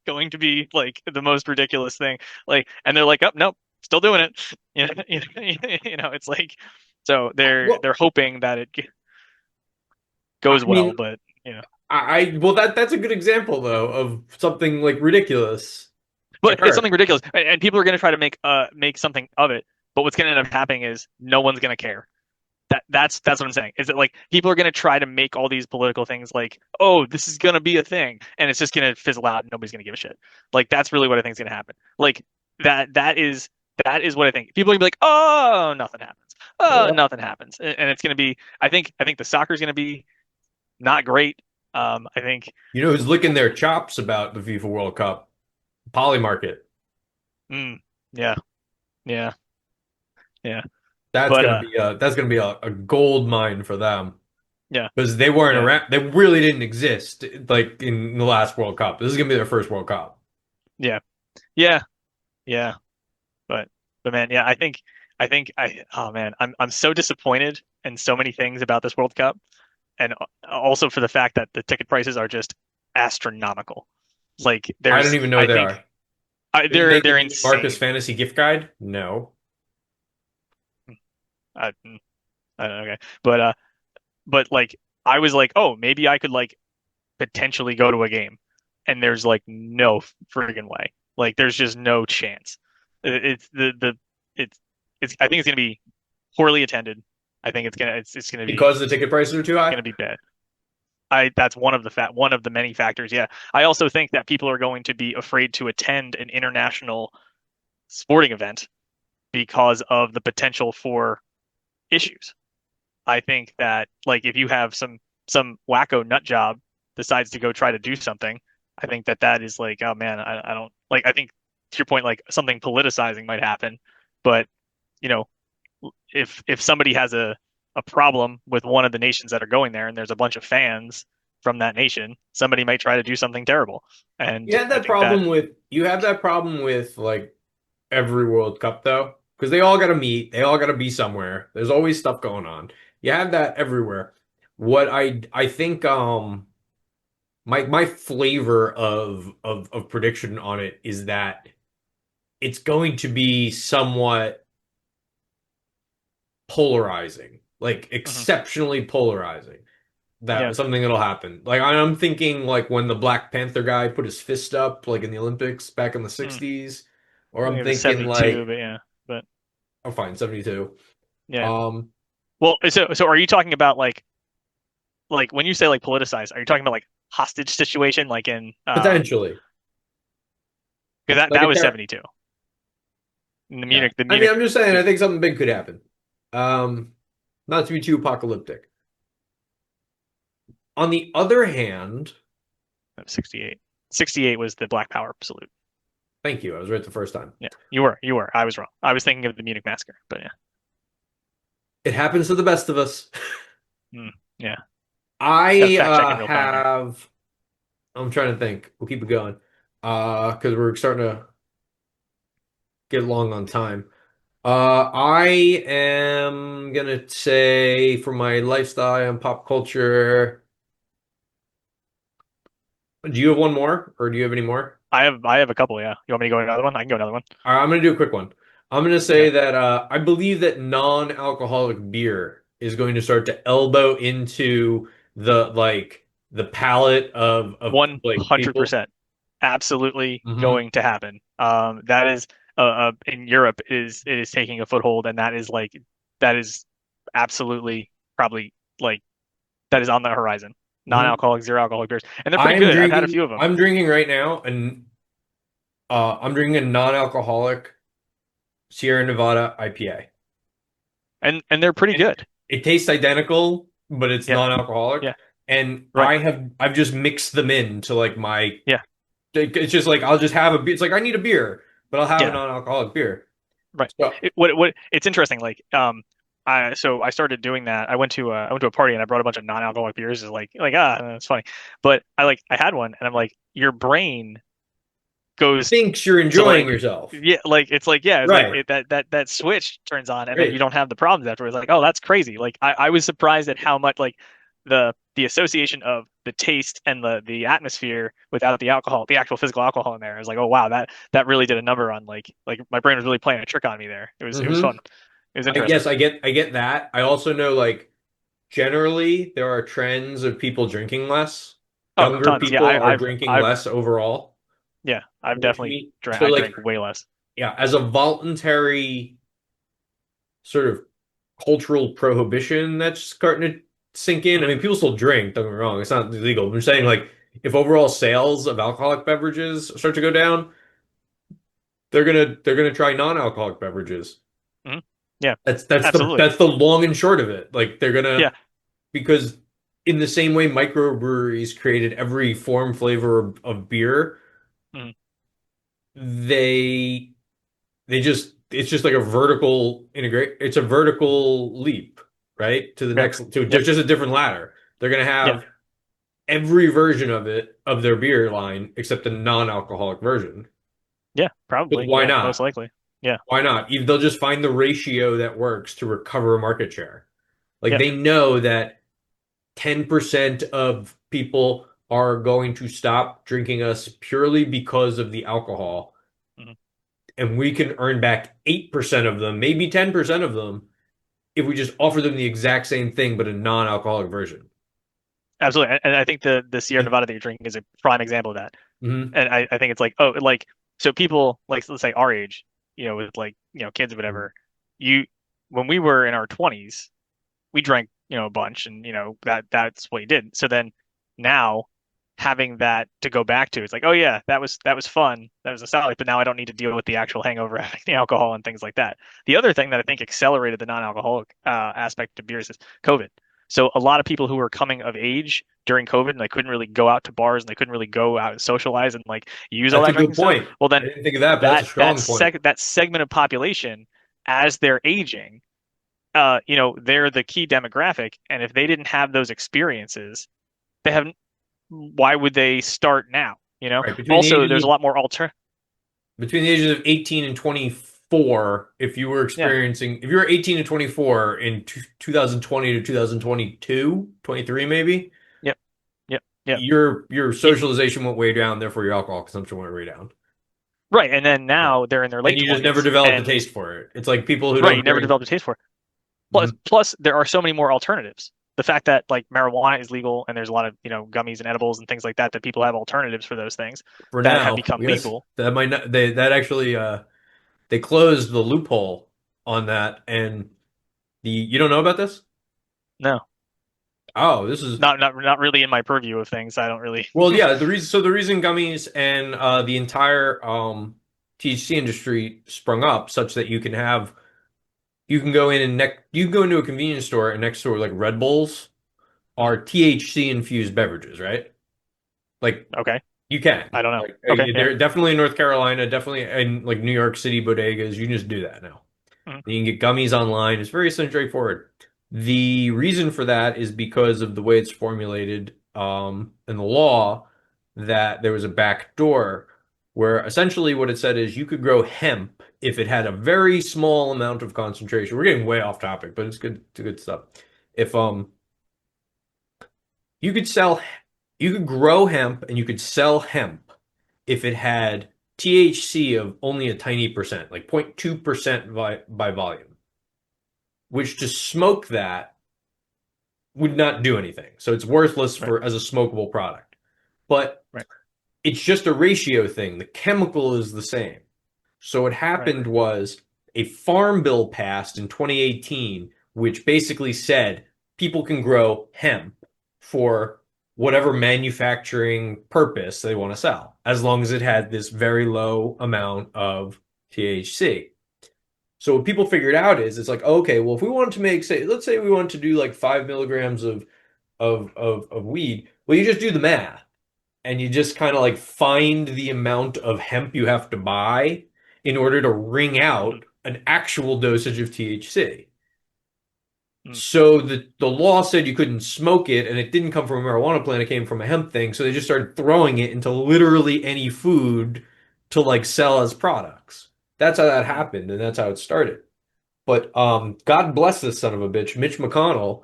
Speaker 2: going to be like the most ridiculous thing. Like, and they're like, oh nope, still doing it. It's like so
Speaker 1: Well,
Speaker 2: they're hoping that it
Speaker 1: I
Speaker 2: goes well,
Speaker 1: mean,
Speaker 2: but
Speaker 1: well that's a good example though of something like ridiculous
Speaker 2: but it's
Speaker 1: occurring.
Speaker 2: something ridiculous, and people are going to try to make something of it. But what's going to end up happening is no one's going to care. That's what I'm saying. Is that like people are going to try to make all these political things like, oh, this is going to be a thing, and it's just going to fizzle out, and nobody's going to give a shit. Like that's really what I think is going to happen. Like that is what I think. People are going to be like, oh, nothing happens. Oh,
Speaker 1: Well,
Speaker 2: nothing happens, and it's going to be. I think the soccer is going to be not great. I think.
Speaker 1: you know who's licking their chops about the FIFA World Cup? Polymarket.
Speaker 2: Mm, yeah, yeah, yeah.
Speaker 1: That's
Speaker 2: But
Speaker 1: gonna be a gold mine for them
Speaker 2: yeah,
Speaker 1: because they weren't
Speaker 2: yeah.
Speaker 1: around. They really didn't exist like in the last World Cup. This is gonna be their first World Cup.
Speaker 2: Yeah. Yeah. Yeah. But man, yeah, oh man, I'm so disappointed in so many things about this World Cup, and also for the fact that the ticket prices are just astronomical. Like
Speaker 1: I don't
Speaker 2: there's
Speaker 1: even know what
Speaker 2: I
Speaker 1: they
Speaker 2: think
Speaker 1: are.
Speaker 2: they're
Speaker 1: They
Speaker 2: they're
Speaker 1: give me Marcus
Speaker 2: insane.
Speaker 1: Fantasy Gift Guide? No.
Speaker 2: I, I don't know, okay. But but like I was like, oh, maybe I could like potentially go to a game, and there's like no friggin' way. Like there's just no chance. It's the it's I think it's gonna be poorly attended. I think it's
Speaker 1: because the ticket prices are too high.
Speaker 2: gonna be bad. I That's one of the many factors. Yeah, I also think that people are going to be afraid to attend an international sporting event because of the potential for issues. I think that like if you have some wacko nut job decides to go try to do something, I think that that is like, oh man, I don't like. I think to your point, like something politicizing might happen, but you know, if somebody has a problem with one of the nations that are going there, and there's a bunch of fans from that nation, somebody might try to do something terrible, and I think that
Speaker 1: You have that problem with like every World Cup though, because they all got to meet, they all got to be somewhere. There's always stuff going on. You have that everywhere. What I think my flavor of prediction on it is that it's going to be somewhat polarizing, like
Speaker 2: mhm,
Speaker 1: exceptionally polarizing.
Speaker 2: yeah,
Speaker 1: That something that'll happen. Like I'm thinking like when the Black Panther guy put his fist up like in the Olympics back in the
Speaker 2: mm,
Speaker 1: 60s, or
Speaker 2: I
Speaker 1: I'm
Speaker 2: think it was
Speaker 1: thinking
Speaker 2: 72,
Speaker 1: like
Speaker 2: but yeah, but
Speaker 1: oh fine, 72.
Speaker 2: yeah.
Speaker 1: Um
Speaker 2: Well, so are you talking about like when you say like politicized, are you talking about like hostage situation, like in
Speaker 1: Potentially.
Speaker 2: because
Speaker 1: Like
Speaker 2: that
Speaker 1: a
Speaker 2: was
Speaker 1: ter
Speaker 2: 72 in
Speaker 1: yeah.
Speaker 2: The
Speaker 1: I mean,
Speaker 2: Munich
Speaker 1: I'm just saying I
Speaker 2: the
Speaker 1: think something big could happen. Um Not to be too apocalyptic. On the other hand,
Speaker 2: 68. 68 was the Black Power salute.
Speaker 1: thank you. I was right the first time.
Speaker 2: Yeah, you were. I was wrong. I was thinking of the Munich massacre, but yeah.
Speaker 1: It happens to the best of us.
Speaker 2: Mm, yeah. Got to
Speaker 1: I
Speaker 2: fact check in real time here.
Speaker 1: have I'm trying to think. We'll keep it going. Because we're starting to get long on time. I am gonna say for my lifestyle and pop culture. Do you have one more, or do you have any more?
Speaker 2: I have a couple, yeah. You want me to go another one? I can go another one.
Speaker 1: All right, I'm gonna do a quick one. I'm gonna say
Speaker 2: Okay.
Speaker 1: that I believe that non-alcoholic beer is going to start to elbow into the palate of like people.
Speaker 2: 100%. Absolutely
Speaker 1: Hmm.
Speaker 2: going to happen. That is in Europe it is taking a foothold, and that is absolutely probably like that is on the horizon.
Speaker 1: Hmm.
Speaker 2: Non-alcoholic, zero alcoholic beers, and they're pretty good. I've had a few of them,
Speaker 1: I'm drinking right now, and I'm drinking a non-alcoholic Sierra Nevada IPA.
Speaker 2: and they're pretty
Speaker 1: And
Speaker 2: good.
Speaker 1: it tastes identical, but it's
Speaker 2: Yeah,
Speaker 1: non-alcoholic.
Speaker 2: yeah,
Speaker 1: And
Speaker 2: right.
Speaker 1: I've just mixed them into like my
Speaker 2: Yeah,
Speaker 1: it's just like I'll just have a beer. It's like I need a beer, but I'll have a
Speaker 2: yeah,
Speaker 1: non-alcoholic beer.
Speaker 2: right.
Speaker 1: So
Speaker 2: What it's interesting. I started doing that. I went to a party and I brought a bunch of non-alcoholic beers. It's it's funny, but I had one and I'm like, your brain goes
Speaker 1: thinks you're
Speaker 2: to
Speaker 1: enjoying
Speaker 2: like
Speaker 1: yourself.
Speaker 2: yeah it's like
Speaker 1: Right.
Speaker 2: that switch turns on and then you
Speaker 1: Right.
Speaker 2: don't have the problems afterwards like oh that's crazy like I was surprised at how much like the association of the taste and the atmosphere without the alcohol the actual physical alcohol in there. I was like oh wow that really did a number on like my brain was really playing a trick on me there. It was
Speaker 1: Hmm.
Speaker 2: fun. It was interesting.
Speaker 1: I get that. I also know like generally there are trends of people drinking less.
Speaker 2: Oh
Speaker 1: Younger
Speaker 2: tons yeah
Speaker 1: people are drinking
Speaker 2: I've
Speaker 1: less overall.
Speaker 2: yeah I've
Speaker 1: Which
Speaker 2: definitely
Speaker 1: me
Speaker 2: drank
Speaker 1: so
Speaker 2: I
Speaker 1: like
Speaker 2: drink way less.
Speaker 1: yeah, as a voluntary sort of cultural prohibition that's starting to sink in. I
Speaker 2: Hmm.
Speaker 1: mean, people still drink, don't get me wrong, it's not illegal. I'm saying like if overall sales of alcoholic beverages start to go down, they're gonna try non-alcoholic beverages.
Speaker 2: Hmm. Yeah, absolutely.
Speaker 1: That's the long and short of it. Like they're
Speaker 2: Yeah.
Speaker 1: gonna because in the same way microbreweries created every form flavor of beer,
Speaker 2: Hmm.
Speaker 1: they they just it's just like a vertical integrate it's a vertical leap, right? To the
Speaker 2: Yeah.
Speaker 1: next to
Speaker 2: Yep.
Speaker 1: there's just a different ladder. They're gonna
Speaker 2: Yeah.
Speaker 1: have every version of it of their beer line except a non-alcoholic version.
Speaker 2: Yeah,
Speaker 1: Because
Speaker 2: probably.
Speaker 1: why
Speaker 2: Yeah, most
Speaker 1: not?
Speaker 2: likely. Yeah.
Speaker 1: Why not? Even they'll just find the ratio that works to recover market share. Like
Speaker 2: Yeah.
Speaker 1: they know that 10% of people are going to stop drinking us purely because of the alcohol,
Speaker 2: Mhm.
Speaker 1: and we can earn back 8% of them, maybe 10% of them, if we just offer them the exact same thing but a non-alcoholic version.
Speaker 2: Absolutely. And I think the Sierra
Speaker 1: And
Speaker 2: Nevada that you're drinking is a prime example of that.
Speaker 1: mhm,
Speaker 2: And I think it's like, oh, like, so people like, let's say our age, with like, kids or whatever, you, when we were in our 20s, we drank, a bunch, and that's what you did. So then now having that to go back to, it's like, oh yeah, that was fun. That was nostalgic, but now I don't need to deal with the actual hangover, having the alcohol and things like that. The other thing that I think accelerated the non-alcoholic aspect of beers is COVID. So a lot of people who were coming of age during COVID and they couldn't really go out to bars and they couldn't really go out and socialize and like use all
Speaker 1: that's a
Speaker 2: that
Speaker 1: good
Speaker 2: drinking stuff.
Speaker 1: point.
Speaker 2: Well,
Speaker 1: I
Speaker 2: then
Speaker 1: didn't think of that, but that's a
Speaker 2: that that
Speaker 1: strong point.
Speaker 2: seg that segment of population, as they're aging, they're the key demographic, and if they didn't have those experiences, they haven't. Why would they start now?
Speaker 1: Right, between the
Speaker 2: Also,
Speaker 1: ages
Speaker 2: there's a
Speaker 1: of
Speaker 2: lot more alter.
Speaker 1: between the ages of 18 and 24,
Speaker 2: Yeah.
Speaker 1: if you were 18 to 24 in 2020 to 2022, 23 maybe,
Speaker 2: Yep. Yep. Yep.
Speaker 1: your
Speaker 2: Y-
Speaker 1: socialization went way down, therefore your alcohol consumption went way down.
Speaker 2: Right. And then
Speaker 1: Right.
Speaker 2: now they're in their
Speaker 1: And
Speaker 2: late
Speaker 1: you just never
Speaker 2: 20s,
Speaker 1: developed a
Speaker 2: and
Speaker 1: taste for it. It's like people who
Speaker 2: right, you
Speaker 1: don't
Speaker 2: never
Speaker 1: drink.
Speaker 2: developed a taste for it. Plus,
Speaker 1: Mhm.
Speaker 2: plus there are so many more alternatives. The fact that like marijuana is legal and there's a lot of, gummies and edibles and things like that that people have alternatives for those things
Speaker 1: For
Speaker 2: that have
Speaker 1: now,
Speaker 2: become
Speaker 1: yes,
Speaker 2: legal.
Speaker 1: that might not they that actually they closed the loophole on that, and the you don't know about this?
Speaker 2: No.
Speaker 1: Oh, this is
Speaker 2: Not really in my purview of things. I don't really.
Speaker 1: well, yeah, the reason gummies and the entire THC industry sprung up such that you can go in and you can go into a convenience store and next to like Red Bulls are
Speaker 2: Mm,
Speaker 1: THC infused beverages, right? Like
Speaker 2: okay.
Speaker 1: you can.
Speaker 2: I don't know.
Speaker 1: Like
Speaker 2: Okay. Yeah.
Speaker 1: they're definitely in North Carolina, definitely in like New York City bodegas. You can just do that now.
Speaker 2: Mm,
Speaker 1: You can get gummies online. It's very straightforward. The reason for that is because of the way it's formulated in the law that there was a back door where essentially what it said is you could grow hemp if it had a very small amount of concentration. We're getting way off topic, but it's good stuff. If you could sell you could grow hemp and you could sell hemp if it had THC of only a tiny percent, like 0.2% by volume, which to smoke that would not do anything. So it's worthless
Speaker 2: right.
Speaker 1: for as a smokable product. But
Speaker 2: Right.
Speaker 1: it's just a ratio thing. The chemical is the same. So what
Speaker 2: Right.
Speaker 1: happened was a farm bill passed in 2018, which basically said people can grow hemp for whatever manufacturing purpose they want to sell, as long as it had this very low amount of THC. So what people figured out is it's like, okay, well, if we wanted to make, say, let's say we want to do like 5 milligrams of weed, well, you just do the math and you just kind of like find the amount of hemp you have to buy in order to wring
Speaker 2: Mm,
Speaker 1: out an actual dosage of THC.
Speaker 2: mm,
Speaker 1: So the law said you couldn't smoke it, and it didn't come from a marijuana plant, it came from a hemp thing. So they just started throwing it into literally any food to like sell as products. That's how that
Speaker 2: mm,
Speaker 1: happened, and that's how it started. But God bless this son of a bitch, Mitch McConnell.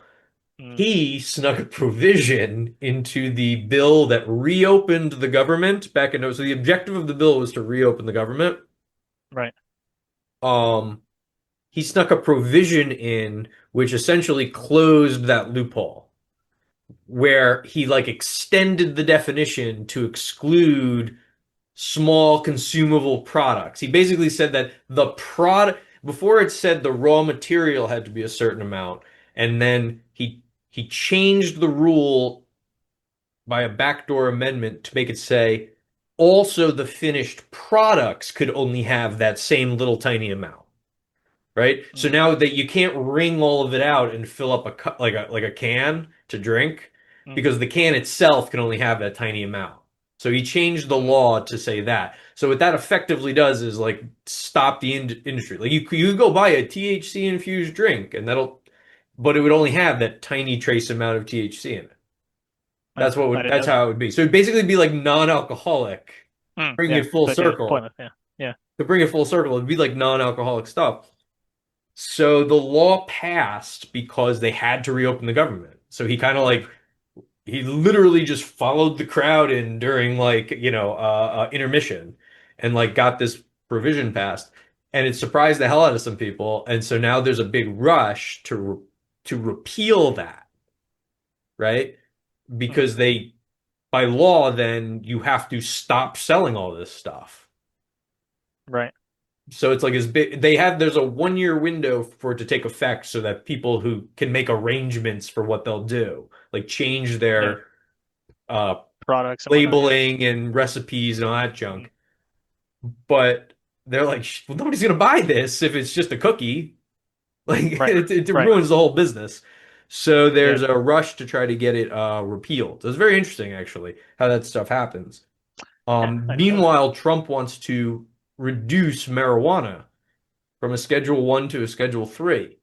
Speaker 2: mm,
Speaker 1: He snuck a provision into the bill that reopened the government back in. So the objective of the bill was to reopen the government.
Speaker 2: right.
Speaker 1: Um, he snuck a provision in which essentially closed that loophole, where he like extended the definition to exclude small consumable products. He basically said that the product before it said the raw material had to be a certain amount, and then he changed the rule by a backdoor amendment to make it say also the finished products could only have that same little tiny amount. Right? So
Speaker 2: Mm,
Speaker 1: now that you can't wring all of it out and fill up like a can to drink
Speaker 2: mm,
Speaker 1: because the can itself can only have that tiny amount. So he changed the
Speaker 2: mm,
Speaker 1: law to say that. So what that effectively does is like stop the industry. Like you could go buy a THC infused drink and but it would only have that tiny trace amount of THC in it.
Speaker 2: okay. I didn't
Speaker 1: That's
Speaker 2: know that.
Speaker 1: how it would be. So it'd basically be like non-alcoholic. Bring
Speaker 2: Yeah,
Speaker 1: it full
Speaker 2: but yeah,
Speaker 1: circle.
Speaker 2: pointless. Yeah, yeah.
Speaker 1: To bring it full circle, it'd be like non-alcoholic stuff. So the law passed because they had to reopen the government. So he kind of
Speaker 2: Mm,
Speaker 1: like he literally just followed the crowd in during like intermission and like got this provision passed. and it surprised the hell out of some people. And so now there's a big rush to repeal that, right?
Speaker 2: Mhm.
Speaker 1: Because they by law then you have to stop selling all this stuff.
Speaker 2: Right.
Speaker 1: So it's like as big they have there's a 1 year window for it to take effect so that people who can make arrangements for what they'll do, like change
Speaker 2: Yeah.
Speaker 1: their uh
Speaker 2: Products and whatnot. Yeah.
Speaker 1: labeling and recipes and all that
Speaker 2: Mhm.
Speaker 1: junk. But they're like, well, nobody's gonna buy this if it's just a cookie. Like
Speaker 2: Right.
Speaker 1: it
Speaker 2: Right.
Speaker 1: ruins the whole business. So
Speaker 2: Yeah.
Speaker 1: there's a rush to try to get it repealed. So it's very interesting actually how that stuff happens.
Speaker 2: Yeah. I didn't know that.
Speaker 1: Meanwhile, Trump wants to reduce marijuana from a Schedule 1 to a Schedule 3,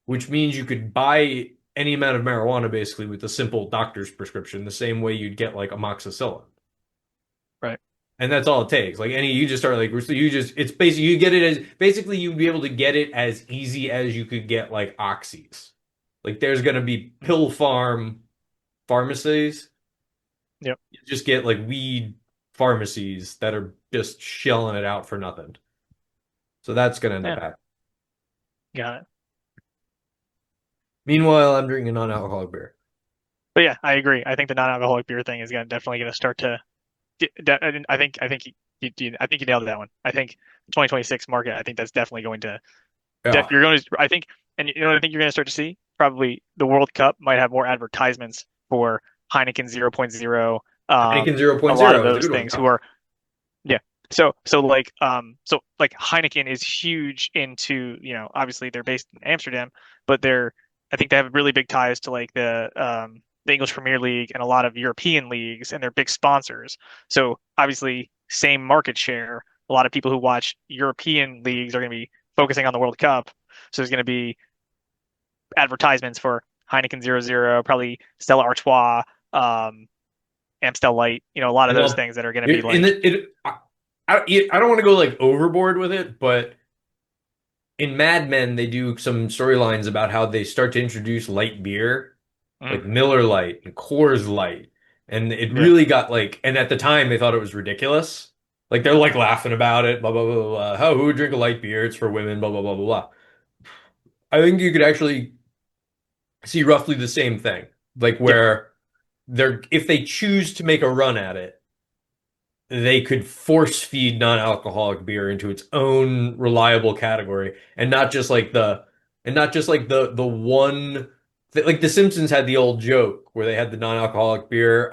Speaker 1: which means you could buy any amount of marijuana basically with a simple doctor's prescription, the same way you'd get like amoxicillin.
Speaker 2: Right.
Speaker 1: And that's all it takes. Like any, you just start like you just it's basically you get it as basically you'd be able to get it as easy as you could get like oxys. Like there's gonna be
Speaker 2: Mhm.
Speaker 1: pill farm pharmacies.
Speaker 2: Yep.
Speaker 1: You just get like weed pharmacies that are just shelling it out for nothing. So that's gonna end up
Speaker 2: Yeah.
Speaker 1: happening.
Speaker 2: Got it.
Speaker 1: Meanwhile, I'm drinking a non-alcoholic beer.
Speaker 2: But yeah, I agree. I think the non-alcoholic beer thing is gonna definitely gonna start to. I think you nailed that one. I think 2026 market. I think that's definitely going to.
Speaker 1: Yeah.
Speaker 2: You're going to. I think, and you know what I think you're going to start to see? Probably the World Cup might have more advertisements for Heineken 0.0.
Speaker 1: Heineken
Speaker 2: A lot of
Speaker 1: 0.0 is a
Speaker 2: those
Speaker 1: good one.
Speaker 2: things
Speaker 1: Yeah.
Speaker 2: who are yeah. So like Heineken is huge into, obviously they're based in Amsterdam, but I think they have really big ties to like the English Premier League and a lot of European leagues, and they're big sponsors. So obviously same market share. A lot of people who watch European leagues are going to be focusing on the World Cup. So there's going to be advertisements for Heineken 0.0, probably Stella Artois, Amstel Light, a lot of
Speaker 1: And
Speaker 2: those
Speaker 1: well,
Speaker 2: things that are going to be
Speaker 1: it, in
Speaker 2: like,
Speaker 1: the, it, I don't want to go like overboard with it, but in Mad Men, they do some storylines about how they start to introduce light beer,
Speaker 2: mm,
Speaker 1: like Miller Lite and Coors Light. And it
Speaker 2: yeah,
Speaker 1: really got like, and at the time they thought it was ridiculous. Like they're like laughing about it, blah, blah, blah, blah, blah. Oh, who would drink a light beer? It's for women, blah, blah, blah, blah, blah. I think you could actually see roughly the same thing. Like
Speaker 2: yeah,
Speaker 1: where if they choose to make a run at it, they could force feed non-alcoholic beer into its own reliable category and not just like the one like the Simpsons had the old joke where they had the non-alcoholic beer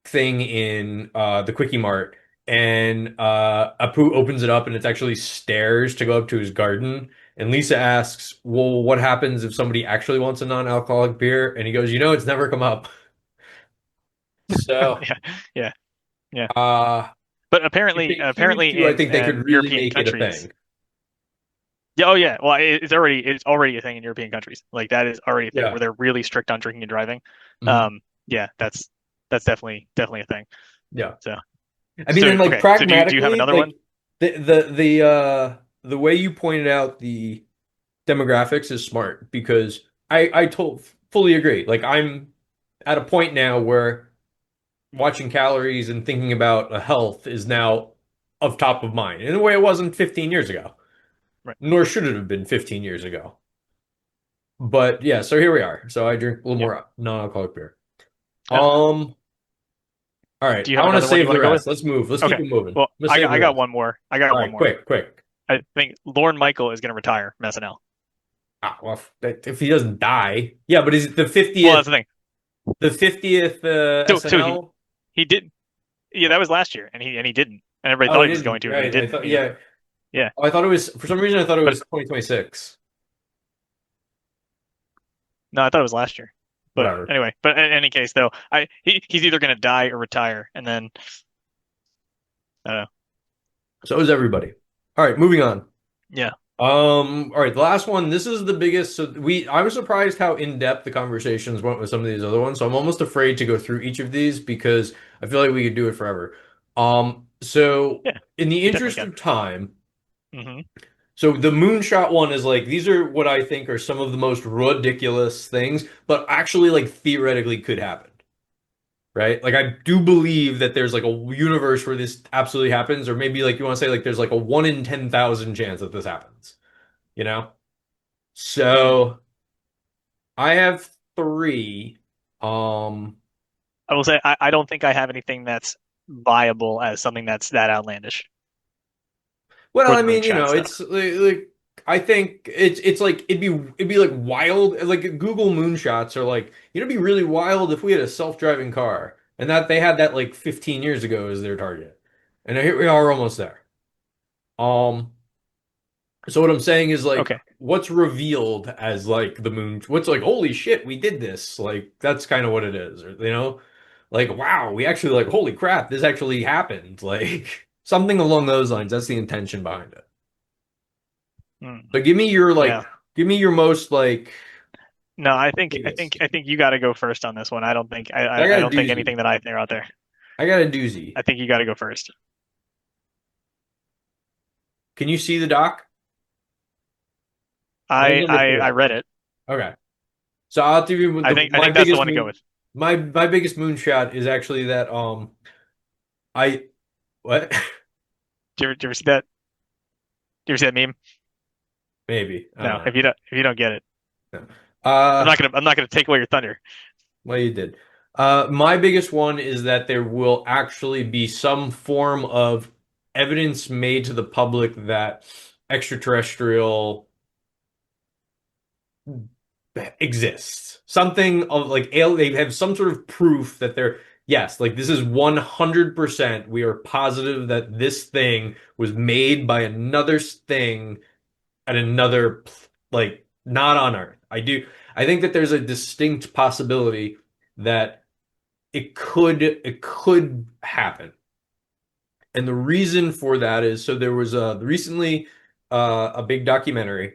Speaker 1: thing in the Quickie Mart and Apu opens it up and it's actually stairs to go up to his garden and Lisa asks, "Well, what happens if somebody actually wants a non-alcoholic beer?" And he goes, "It's never come up." So,
Speaker 2: yeah, yeah, yeah.
Speaker 1: uh
Speaker 2: But
Speaker 1: if
Speaker 2: apparently,
Speaker 1: they choose to, I
Speaker 2: in
Speaker 1: think they could really
Speaker 2: European
Speaker 1: make it a
Speaker 2: countries,
Speaker 1: thing.
Speaker 2: yeah, oh yeah. Well, it's already a thing in European countries. Like that is already a thing
Speaker 1: Yeah.
Speaker 2: where they're really strict on drinking and driving.
Speaker 1: Mhm.
Speaker 2: Yeah, that's definitely a thing.
Speaker 1: Yeah.
Speaker 2: So
Speaker 1: I mean, and like
Speaker 2: okay. So do you have
Speaker 1: pragmatically,
Speaker 2: another one?
Speaker 1: like the way you pointed out the demographics is smart because I told fully agree. Like I'm at a point now where watching calories and thinking about health is now of top of mind in a way it wasn't 15 years ago,
Speaker 2: Right.
Speaker 1: nor should it have been 15 years ago. But yeah, so here we are. So I drink a little
Speaker 2: Yeah.
Speaker 1: more non-alcoholic beer.
Speaker 2: Yeah.
Speaker 1: Um, all right.
Speaker 2: Do you
Speaker 1: I
Speaker 2: have
Speaker 1: want to
Speaker 2: another one you
Speaker 1: save
Speaker 2: want
Speaker 1: the
Speaker 2: to go with?
Speaker 1: rest. Let's move. Let's keep
Speaker 2: Okay.
Speaker 1: it moving. I'm
Speaker 2: Well,
Speaker 1: gonna save the
Speaker 2: I got
Speaker 1: rest.
Speaker 2: one more. I got
Speaker 1: All
Speaker 2: one
Speaker 1: right,
Speaker 2: more.
Speaker 1: quick, quick.
Speaker 2: I think Lorne Michael is going to retire from SNL.
Speaker 1: Ah, well, if he doesn't die, yeah. But is it
Speaker 2: Well, that's the thing.
Speaker 1: the 50th
Speaker 2: So
Speaker 1: SNL?
Speaker 2: he did. Yeah, that was last year, and he didn't, and everybody
Speaker 1: Oh,
Speaker 2: thought
Speaker 1: he
Speaker 2: he was going
Speaker 1: didn't.
Speaker 2: to, and then he
Speaker 1: Right. I
Speaker 2: didn't.
Speaker 1: thought. Yeah.
Speaker 2: Yeah.
Speaker 1: Oh, I thought it was for some reason. I thought it
Speaker 2: But
Speaker 1: was 2026.
Speaker 2: no, I thought it was last year. But
Speaker 1: Whatever.
Speaker 2: anyway, but in any case, though, he's either going to die or retire, and then I don't know.
Speaker 1: So is everybody. All right, moving on.
Speaker 2: Yeah,
Speaker 1: All right, the last one. This is the biggest. So I was surprised how in-depth the conversations went with some of these other ones. So I'm almost afraid to go through each of these because I feel like we could do it forever. So
Speaker 2: yeah,
Speaker 1: in the
Speaker 2: we definitely
Speaker 1: interest
Speaker 2: can.
Speaker 1: of time,
Speaker 2: Hmm.
Speaker 1: so the moonshot one is like these are what I think are some of the most ridiculous things, but actually like theoretically could happen, right? Like I do believe that there's like a universe where this absolutely happens, or maybe like you want to say like there's like a 1 in 10,000 chance that this happens, you know?
Speaker 2: Hmm.
Speaker 1: So I have three. Um,
Speaker 2: I will say I don't think I have anything that's viable as something that's that outlandish
Speaker 1: well,
Speaker 2: for
Speaker 1: I
Speaker 2: the
Speaker 1: mean, you know,
Speaker 2: moonshots, though.
Speaker 1: it's like I think it's like it'd be like wild. Like Google moonshots are like, it'd be really wild if we had a self-driving car, and that they had that like 15 years ago as their target, and here we are almost there. Um, so what I'm saying is like,
Speaker 2: Okay.
Speaker 1: what's revealed as like the moon? What's like, holy shit, we did this. Like that's kind of what it is, or, you know, like wow, we actually like, holy crap, this actually happened. Like something along those lines. That's the intention behind it.
Speaker 2: Hmm.
Speaker 1: So give me your
Speaker 2: Yeah.
Speaker 1: like, give me your most like
Speaker 2: No, I think I think
Speaker 1: biggest.
Speaker 2: I think you got to go first on this one. I don't think
Speaker 1: I
Speaker 2: I
Speaker 1: got a
Speaker 2: don't think
Speaker 1: doozy.
Speaker 2: anything that I throw out there.
Speaker 1: I got a doozy.
Speaker 2: I think you got to go first.
Speaker 1: Can you see the doc? Mine's number
Speaker 2: I
Speaker 1: 4.
Speaker 2: read it.
Speaker 1: Okay. So I'll give you
Speaker 2: I
Speaker 1: my
Speaker 2: think that's the
Speaker 1: biggest
Speaker 2: one to go
Speaker 1: moon.
Speaker 2: with.
Speaker 1: My biggest moonshot is actually that I what?
Speaker 2: Do you ever see that? Do you ever see that meme?
Speaker 1: Maybe. I
Speaker 2: No.
Speaker 1: don't
Speaker 2: If you don't get it,
Speaker 1: know. Uh,
Speaker 2: I'm not gonna take away your thunder.
Speaker 1: well, you did. My biggest one is that there will actually be some form of evidence made to the public that extraterrestrial exists. Something of like they have some sort of proof that they're, yes, like this is 100%. We are positive that this thing was made by another thing at another like not on Earth. I think that there's a distinct possibility that it could happen. And the reason for that is, so there was recently a big documentary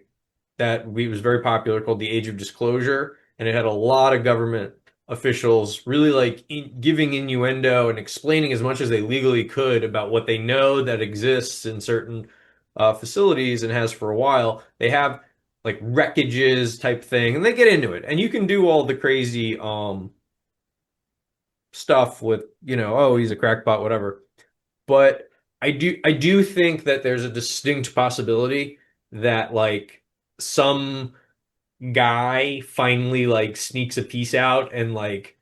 Speaker 1: that was very popular called The Age of Disclosure, and it had a lot of government officials really like giving innuendo and explaining as much as they legally could about what they know that exists in certain facilities and has for a while. They have like wreckages type thing, and they get into it, and you can do all the crazy stuff with, oh, he's a crackpot, whatever. But I do think that there's a distinct possibility that like some guy finally like sneaks a piece out and like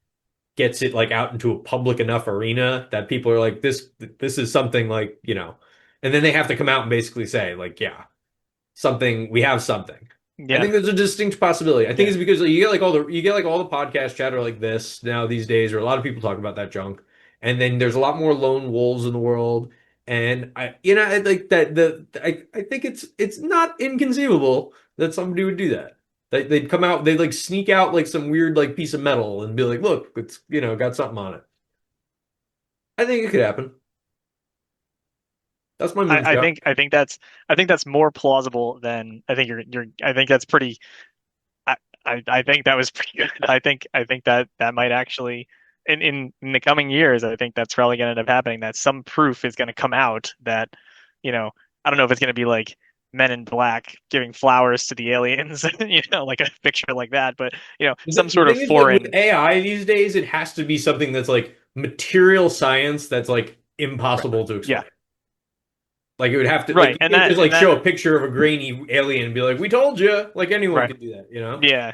Speaker 1: gets it like out into a public enough arena that people are like, this is something like, and then they have to come out and basically say like, yeah, something, we have something. I
Speaker 2: Yeah.
Speaker 1: think there's a distinct possibility. I think
Speaker 2: Yeah.
Speaker 1: it's because like, you get like all the podcast chatter like this now these days, or a lot of people talk about that junk. And then there's a lot more lone wolves in the world. And I like that I think it's not inconceivable that somebody would do that. They'd come out, they'd like sneak out like some weird like piece of metal and be like, look, it's got something on it. I think it could happen. That's my moonshot.
Speaker 2: I think that's more plausible than I think I think that's pretty I, I think that was pretty good. I think that that might actually in the coming years, I think that's probably going to end up happening, that some proof is going to come out that, you know, I don't know if it's going to be like Men in Black giving flowers to the aliens, like a picture like that, but
Speaker 1: The,
Speaker 2: some
Speaker 1: the
Speaker 2: sort of
Speaker 1: thing is, like with
Speaker 2: foreign.
Speaker 1: AI these days, it has to be something that's like material science that's like
Speaker 2: Right.
Speaker 1: impossible to
Speaker 2: Yeah.
Speaker 1: explain. Like it would have to, like
Speaker 2: Right.
Speaker 1: you can't just like
Speaker 2: And
Speaker 1: show
Speaker 2: that
Speaker 1: a picture of a grainy alien and be like, "We told you." Like anyone
Speaker 2: right.
Speaker 1: could do that.
Speaker 2: Yeah. Yeah.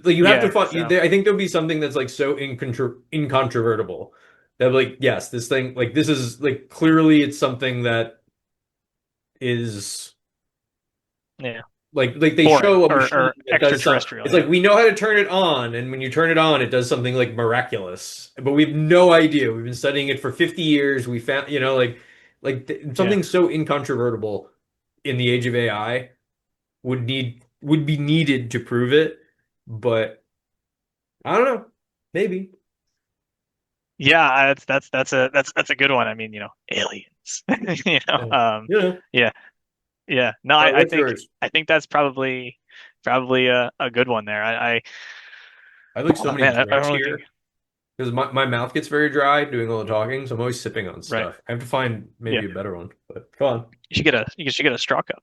Speaker 1: Like you have to
Speaker 2: Yeah.
Speaker 1: find.
Speaker 2: So,
Speaker 1: I think there'll be something that's like so incontrovertible that like yes, this thing like this is like clearly it's something that is
Speaker 2: yeah.
Speaker 1: like they
Speaker 2: Foreign
Speaker 1: show a machine
Speaker 2: or
Speaker 1: that does something.
Speaker 2: extraterrestrial,
Speaker 1: It's
Speaker 2: yeah.
Speaker 1: like we know how to turn it on, and when you turn it on, it does something like miraculous. But we have no idea. We've been studying it for 50 years. We found,
Speaker 2: Yeah.
Speaker 1: something so incontrovertible in the age of AI would be needed to prove it. But I don't know. Maybe.
Speaker 2: Yeah, that's a good one. I mean, aliens.
Speaker 1: Yeah. You know.
Speaker 2: Yeah, yeah. No,
Speaker 1: All right, what's yours?
Speaker 2: I think that's probably a good one there.
Speaker 1: I have like so
Speaker 2: Oh
Speaker 1: many
Speaker 2: man, I
Speaker 1: drinks
Speaker 2: don't really think.
Speaker 1: here because my mouth gets very dry doing all the talking, so I'm always sipping on
Speaker 2: Right.
Speaker 1: stuff. I have to find
Speaker 2: Yeah.
Speaker 1: maybe a better one. But come on.
Speaker 2: You should get a straw cup.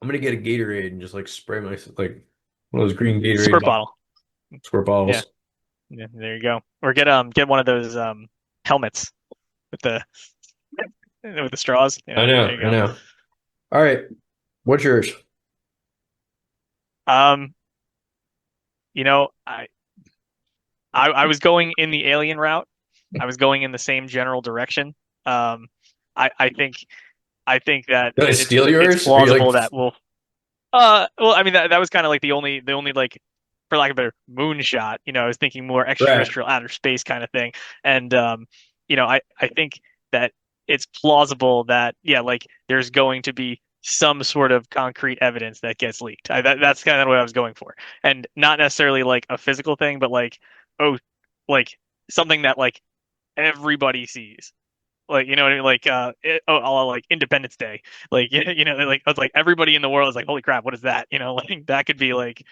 Speaker 1: I'm gonna get a Gatorade and just like spray my like one of those green Gatorade
Speaker 2: Squirt bottle.
Speaker 1: squirt
Speaker 2: Yeah.
Speaker 1: bottles.
Speaker 2: Yeah, there you go. Or get one of those helmets with the straws.
Speaker 1: I
Speaker 2: There
Speaker 1: know,
Speaker 2: you
Speaker 1: I
Speaker 2: go.
Speaker 1: know. All right, what's yours?
Speaker 2: Um, I was going in the alien route. I was going in the same general direction. Um, I think that
Speaker 1: Did I steal
Speaker 2: it's
Speaker 1: yours? Are you like
Speaker 2: plausible that well, I mean that was kind of like the only like, for lack of a better, moonshot. I was thinking more
Speaker 1: right?
Speaker 2: extraterrestrial, outer space kind of thing. And I think that it's plausible that, yeah, like there's going to be some sort of concrete evidence that gets leaked. That's kind of what I was going for, and not necessarily like a physical thing, but like, oh, like something that like everybody sees, like, you know what I mean, like like Independence Day, like like I was like, everybody in the world is like, holy crap, what is that? Like that could be like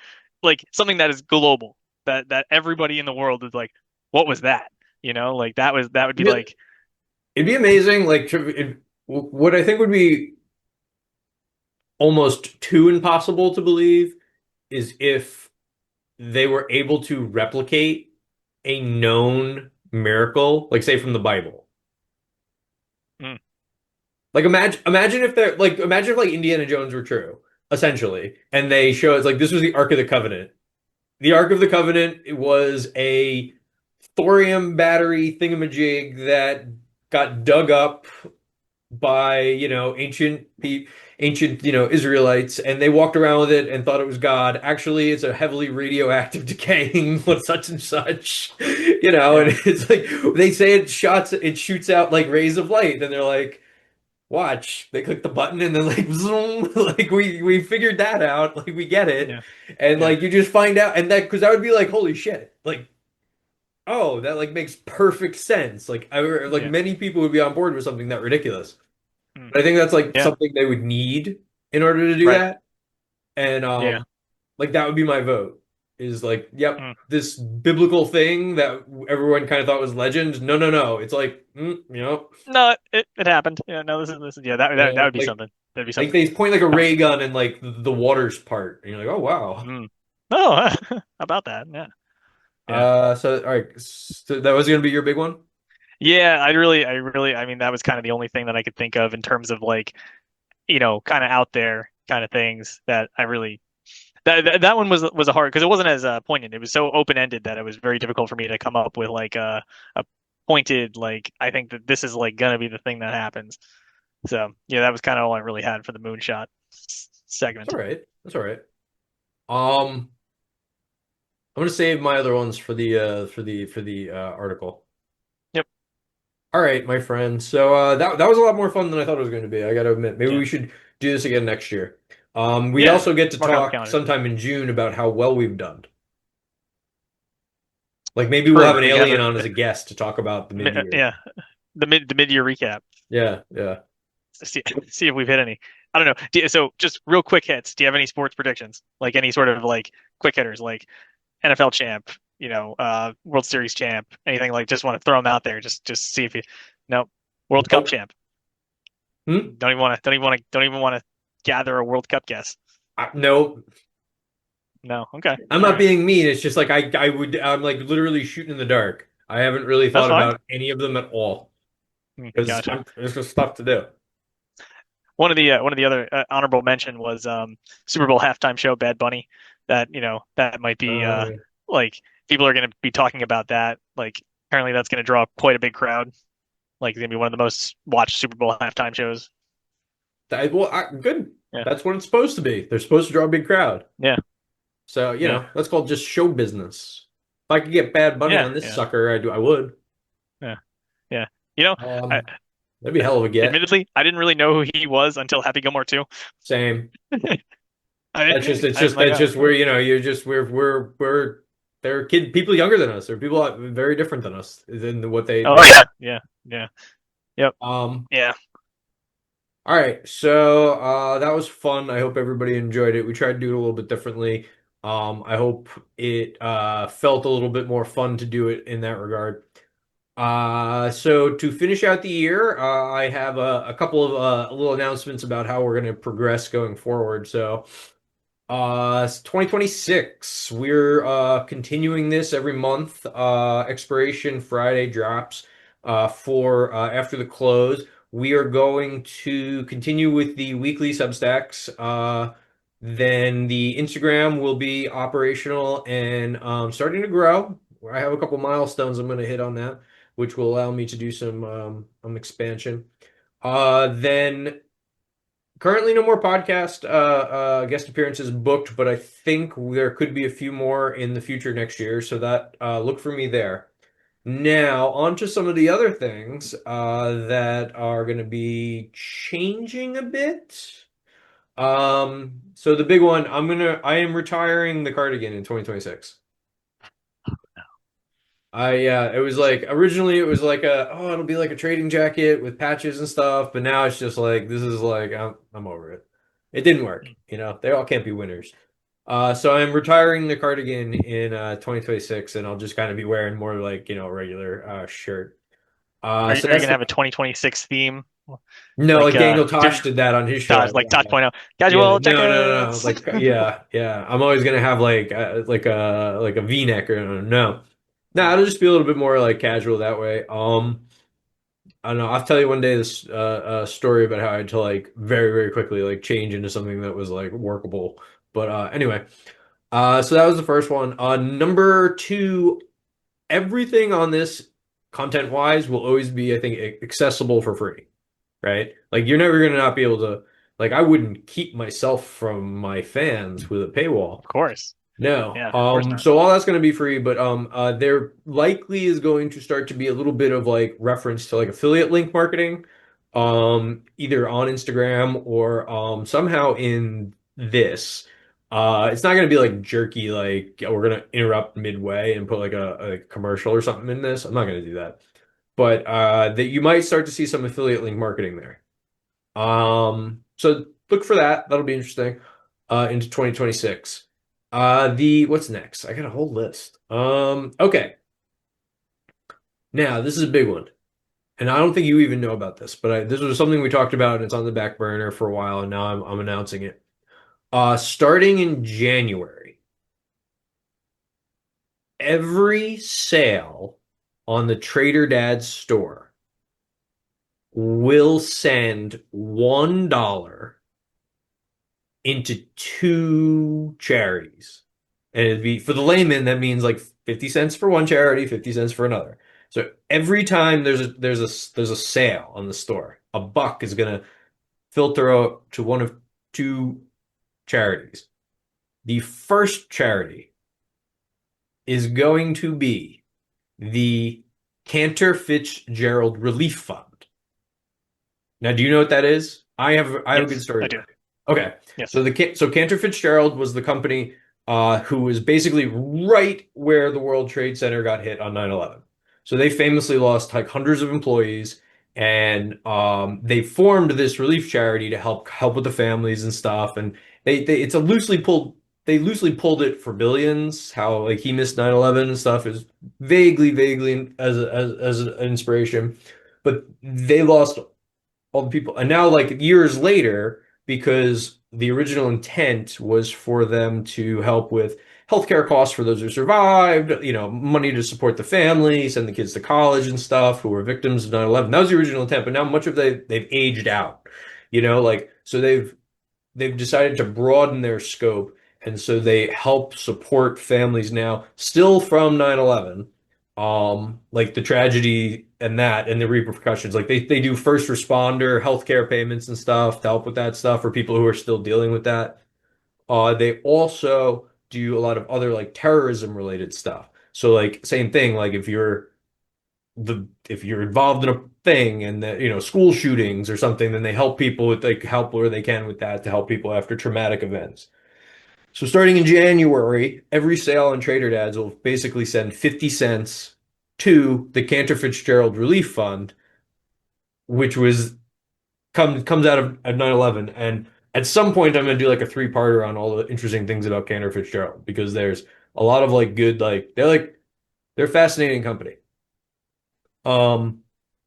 Speaker 2: something that is global, that everybody in the world is like, what was that? Like that would be
Speaker 1: Yeah,
Speaker 2: like,
Speaker 1: it'd be amazing. Like, what I think would be almost too impossible to believe is if they were able to replicate a known miracle, like say from the Bible.
Speaker 2: mm,
Speaker 1: Like imagine if they're like imagine if like Indiana Jones were true, essentially, and they show it's like this was the Ark of the Covenant. The Ark of the Covenant was a thorium battery thingamajig that got dug up by, ancient, Israelites, and they walked around with it and thought it was God. Actually, it's a heavily radioactive decaying what such and such, and
Speaker 2: yeah,
Speaker 1: it's like they say it shoots out like rays of light, and they're like, watch, they click the button and then like zoom, like we figured that out, like we get it.
Speaker 2: yeah,
Speaker 1: And
Speaker 2: yeah,
Speaker 1: like you just find out and that because that would be like, holy shit, like oh, that like makes perfect sense. Like
Speaker 2: yeah,
Speaker 1: many people would be on board with something that ridiculous.
Speaker 2: mm,
Speaker 1: But I think that's like
Speaker 2: yeah,
Speaker 1: something they would need in order to do
Speaker 2: right,
Speaker 1: that. And
Speaker 2: yeah,
Speaker 1: like that would be my vote. Is like, yep,
Speaker 2: mm.
Speaker 1: this biblical thing that everyone kind of thought was legend. No, no, no. It's like,
Speaker 2: No, it happened. Yeah, no, this is yeah, that would be
Speaker 1: like
Speaker 2: something. That'd be
Speaker 1: like
Speaker 2: something.
Speaker 1: they point like a ray gun and like the waters part. And you're like, oh wow.
Speaker 2: Mm. Oh, how about that? Yeah, yeah.
Speaker 1: So all right, so that was gonna be your big one.
Speaker 2: Yeah, I mean, that was kind of the only thing that I could think of in terms of like, kind of out there kind of things that I really, that one was a hard, because it wasn't as poignant. It was so open ended that it was very difficult for me to come up with like a pointed, like, I think that this is like gonna be the thing that happens. So yeah, that was kind of all I really had for the moonshot
Speaker 1: That's
Speaker 2: segment.
Speaker 1: all right. That's all right. Um, I'm gonna save my other ones for the article.
Speaker 2: Yep.
Speaker 1: All right, my friend. So that was a lot more fun than I thought it was going to be. I got to admit. Maybe
Speaker 2: Yeah.
Speaker 1: we should do this again next year. We
Speaker 2: Yeah.
Speaker 1: also get to
Speaker 2: Mark it on the
Speaker 1: talk
Speaker 2: calendar.
Speaker 1: sometime in June about how well we've done. Like maybe we'll have
Speaker 2: True.
Speaker 1: an
Speaker 2: We can have
Speaker 1: alien on as a guest to talk about the mid-year.
Speaker 2: yeah, the mid year recap.
Speaker 1: Yeah, yeah.
Speaker 2: See if we've hit any. I don't know. So just real quick hits. Do you have any sports predictions? Like any sort of like quick hitters, like NFL champ, World Series champ, anything, like, just want to throw them out there. Just see if you. No, World Cup
Speaker 1: Nope.
Speaker 2: champ.
Speaker 1: Hmm?
Speaker 2: Don't even want to gather a World Cup guess.
Speaker 1: No,
Speaker 2: No. Okay.
Speaker 1: I'm
Speaker 2: All
Speaker 1: not
Speaker 2: right.
Speaker 1: being mean. It's just like I'm like literally shooting in the dark. I haven't really
Speaker 2: That's
Speaker 1: thought
Speaker 2: fine.
Speaker 1: about any of them at all because
Speaker 2: Gotcha.
Speaker 1: there's just stuff to do.
Speaker 2: One of the other honorable mention was Super Bowl halftime show Bad Bunny. That might be
Speaker 1: Uh,
Speaker 2: like, people are going to be talking about that. Like, apparently that's going to draw quite a big crowd. Like, it's going to be one of the most watched Super Bowl halftime shows.
Speaker 1: Good.
Speaker 2: Yeah,
Speaker 1: That's what it's supposed to be. They're supposed to draw a big crowd.
Speaker 2: yeah,
Speaker 1: So,
Speaker 2: yeah,
Speaker 1: that's called just show business. If I could get Bad Bunny
Speaker 2: yeah,
Speaker 1: on this
Speaker 2: yeah,
Speaker 1: sucker, I would.
Speaker 2: yeah, yeah. You know, I,
Speaker 1: That'd be a hell of a get.
Speaker 2: admittedly, I didn't really know who he was until Happy Gilmore 2.
Speaker 1: Same. It's
Speaker 2: I'm
Speaker 1: just
Speaker 2: like,
Speaker 1: that's just where, you're just we're they're people younger than us. They're people very different than us than what they
Speaker 2: oh
Speaker 1: know.
Speaker 2: yeah, yeah, yeah, yep,
Speaker 1: Um,
Speaker 2: yeah,
Speaker 1: all right. So, that was fun. I hope everybody enjoyed it. We tried to do it a little bit differently. I hope it felt a little bit more fun to do it in that regard. So to finish out the year, I have a couple of little announcements about how we're going to progress going forward. So It's 2026. We're continuing this every month. Expiration Friday drops for after the close. We are going to continue with the weekly Substacks. Then the Instagram will be operational and starting to grow. I have a couple milestones I'm going to hit on that, which will allow me to do some expansion. Then currently, no more podcast guest appearances booked, but I think there could be a few more in the future next year. So that look for me there. Now, on to some of the other things that are going to be changing a bit. So the big one, I am retiring the cardigan in 2026. It was like originally it was like it'll be like a trading jacket with patches and stuff, but now it's just like this is like I'm over it. It didn't work, you know. They all can't be winners. So I'm retiring the cardigan in 2026, and I'll just kind of be wearing more like, you know, a regular shirt. So
Speaker 2: Are you
Speaker 1: that's
Speaker 2: gonna
Speaker 1: the
Speaker 2: have a 2026 theme
Speaker 1: no,
Speaker 2: like
Speaker 1: like Daniel
Speaker 2: do
Speaker 1: Tosh did that on his
Speaker 2: Tosh
Speaker 1: show.
Speaker 2: like Tosh point oh
Speaker 1: Yeah,
Speaker 2: casual
Speaker 1: no.
Speaker 2: jackets?
Speaker 1: Like, yeah. I'm always gonna have like a V-neck or no. No, it'll just be a little bit more like casual that way. I don't know. I'll tell you one day this story about how I had to like very quickly like change into something that was like workable. But anyway, so that was the first one. Number two, everything on this content wise will always be, I think, accessible for free, right? Like you're never gonna not be able to. Like I wouldn't keep myself from my fans with a paywall.
Speaker 2: Of course.
Speaker 1: No.
Speaker 2: Yeah, of course not.
Speaker 1: So all that's going to be free, but there likely is going to start to be a little bit of like reference to like affiliate link marketing, either on Instagram or somehow in this. It's not going to be like jerky, like we're going to interrupt midway and put like a commercial or something in this. I'm not going to do that. But that you might start to see some affiliate link marketing there. So look for that. That'll be interesting into 2026. The what's next? I got a whole list. Okay. Now this is a big one, and I don't think you even know about this, but this was something we talked about, and it's on the back burner for a while, and now I'm announcing it. Starting in January, every sale on the Trader Dad's store will send $1 into two charities. And it'd be for the layman, that means like 50 cents for one charity, 50 cents for another. So every time there's a sale on the store, a buck is gonna filter out to one of two charities. The first charity is going to be the Cantor Fitzgerald Relief Fund. Now, do you know what that is? I have a good
Speaker 2: Yes,
Speaker 1: story
Speaker 2: I do.
Speaker 1: there. Okay,
Speaker 2: Yes.
Speaker 1: so Cantor Fitzgerald was the company who was basically right where the World Trade Center got hit on 9/11. So they famously lost like hundreds of employees, and they formed this relief charity to help with the families and stuff. And they it's a loosely pulled they loosely pulled it for billions. How like he missed 9/11 and stuff is vaguely as an inspiration, but they lost all the people. And now, like years later, because the original intent was for them to help with healthcare costs for those who survived, you know, money to support the family, send the kids to college and stuff who were victims of 9/11. That was the original intent, but now much of they've aged out, you know, like so they've decided to broaden their scope, and so they help support families now still from 9/11, like the tragedy and that and the repercussions. Like they do first responder healthcare payments and stuff to help with that stuff for people who are still dealing with that. They also do a lot of other like terrorism related stuff. So like same thing, like if you're involved in a thing and that, you know, school shootings or something, then they help people with like help where they can with that to help people after traumatic events. So starting in January, every sale on Trader Dad's will basically send 50 cents to the Cantor Fitzgerald Relief Fund, which comes out of 9/11. And at some point I'm gonna do like a three-parter on all the interesting things about Cantor Fitzgerald because there's a lot of like good they're a fascinating company. Um,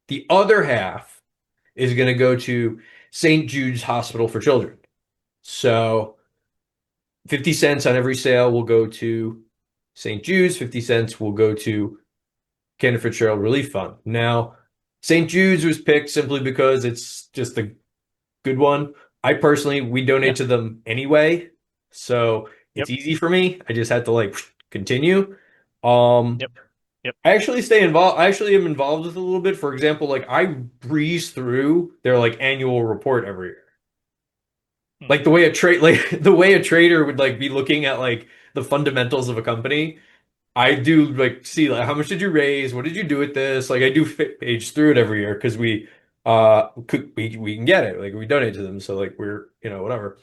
Speaker 1: the other half is going to go to St. Jude's Hospital for Children. So 50 cents on every sale will go to St. Jude's, 50 cents will go to Cantor Fitzgerald Relief Fund. Now, St. Jude's was picked simply because it's just a good one. I personally, we
Speaker 2: Yeah.
Speaker 1: donate to them anyway, so it's
Speaker 2: Yep.
Speaker 1: easy for me. I just had to like continue. Um,
Speaker 2: Yep. Yep.
Speaker 1: I actually stay involved. I actually am involved with it a little bit. For example, like I breeze through their like annual report every year.
Speaker 2: Hmm.
Speaker 1: Like the way a trade, like the way a trader would like be looking at like the fundamentals of a company. I do like see like how much did you raise? What did you do with this? Like I do page through it every year because we can get it. Like we donate to them. So like we're whatever.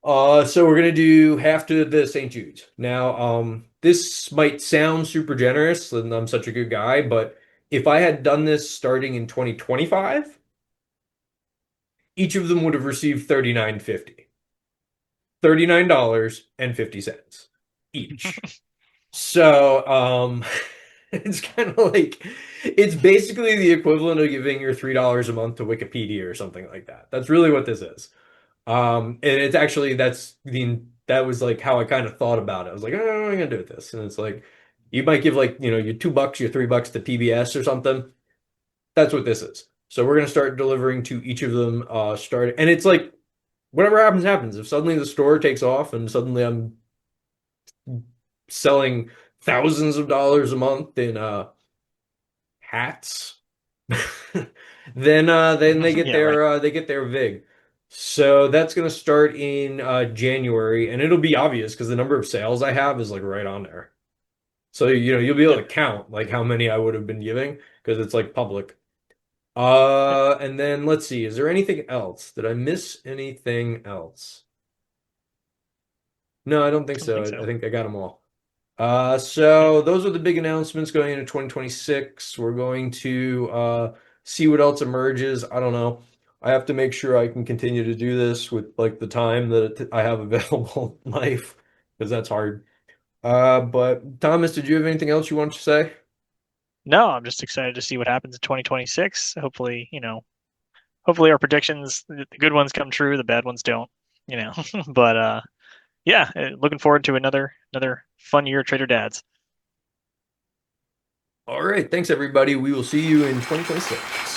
Speaker 1: So we're gonna do half to the St. Jude's. Now, this might sound super generous, and I'm such a good guy, but if I had done this starting in 2025, each of them would have received 39.50. $39.50 each. So, it's kind of like it's basically the equivalent of giving your $3 a month to Wikipedia or something like that. That's really what this is. And it's actually that was like how I kind of thought about it. I was like, oh, what am I gonna do with this? And it's like you might give like, your $2, your $3 to PBS or something. That's what this is. So we're gonna start delivering to each of them, starting, and it's like whatever happens, happens. If suddenly the store takes off and suddenly I'm selling thousands of dollars a month in hats, then
Speaker 2: Yeah. Right.
Speaker 1: they get their VIG. So that's gonna start in January, and it'll be obvious because the number of sales I have is like right on there. So you'll be able
Speaker 2: Yep.
Speaker 1: to count like how many I would have been giving because it's like public.
Speaker 2: Yep.
Speaker 1: And then let's see, is there anything else? Did I miss anything else? No, I don't think
Speaker 2: I don't
Speaker 1: so.
Speaker 2: think
Speaker 1: I
Speaker 2: so.
Speaker 1: think I got them all.
Speaker 2: Yep.
Speaker 1: So those are the big announcements going into 2026. We're going to see what else emerges. I don't know. I have to make sure I can continue to do this with like the time that I have available in life because that's hard. But Thomas, did you have anything else you want to say?
Speaker 2: No, I'm just excited to see what happens in 2026. Hopefully, hopefully our predictions, the good ones come true, the bad ones don't. You know. But yeah, looking forward to another fun year at Trader Dad's.
Speaker 1: All right, thanks everybody. We will see you in 2026.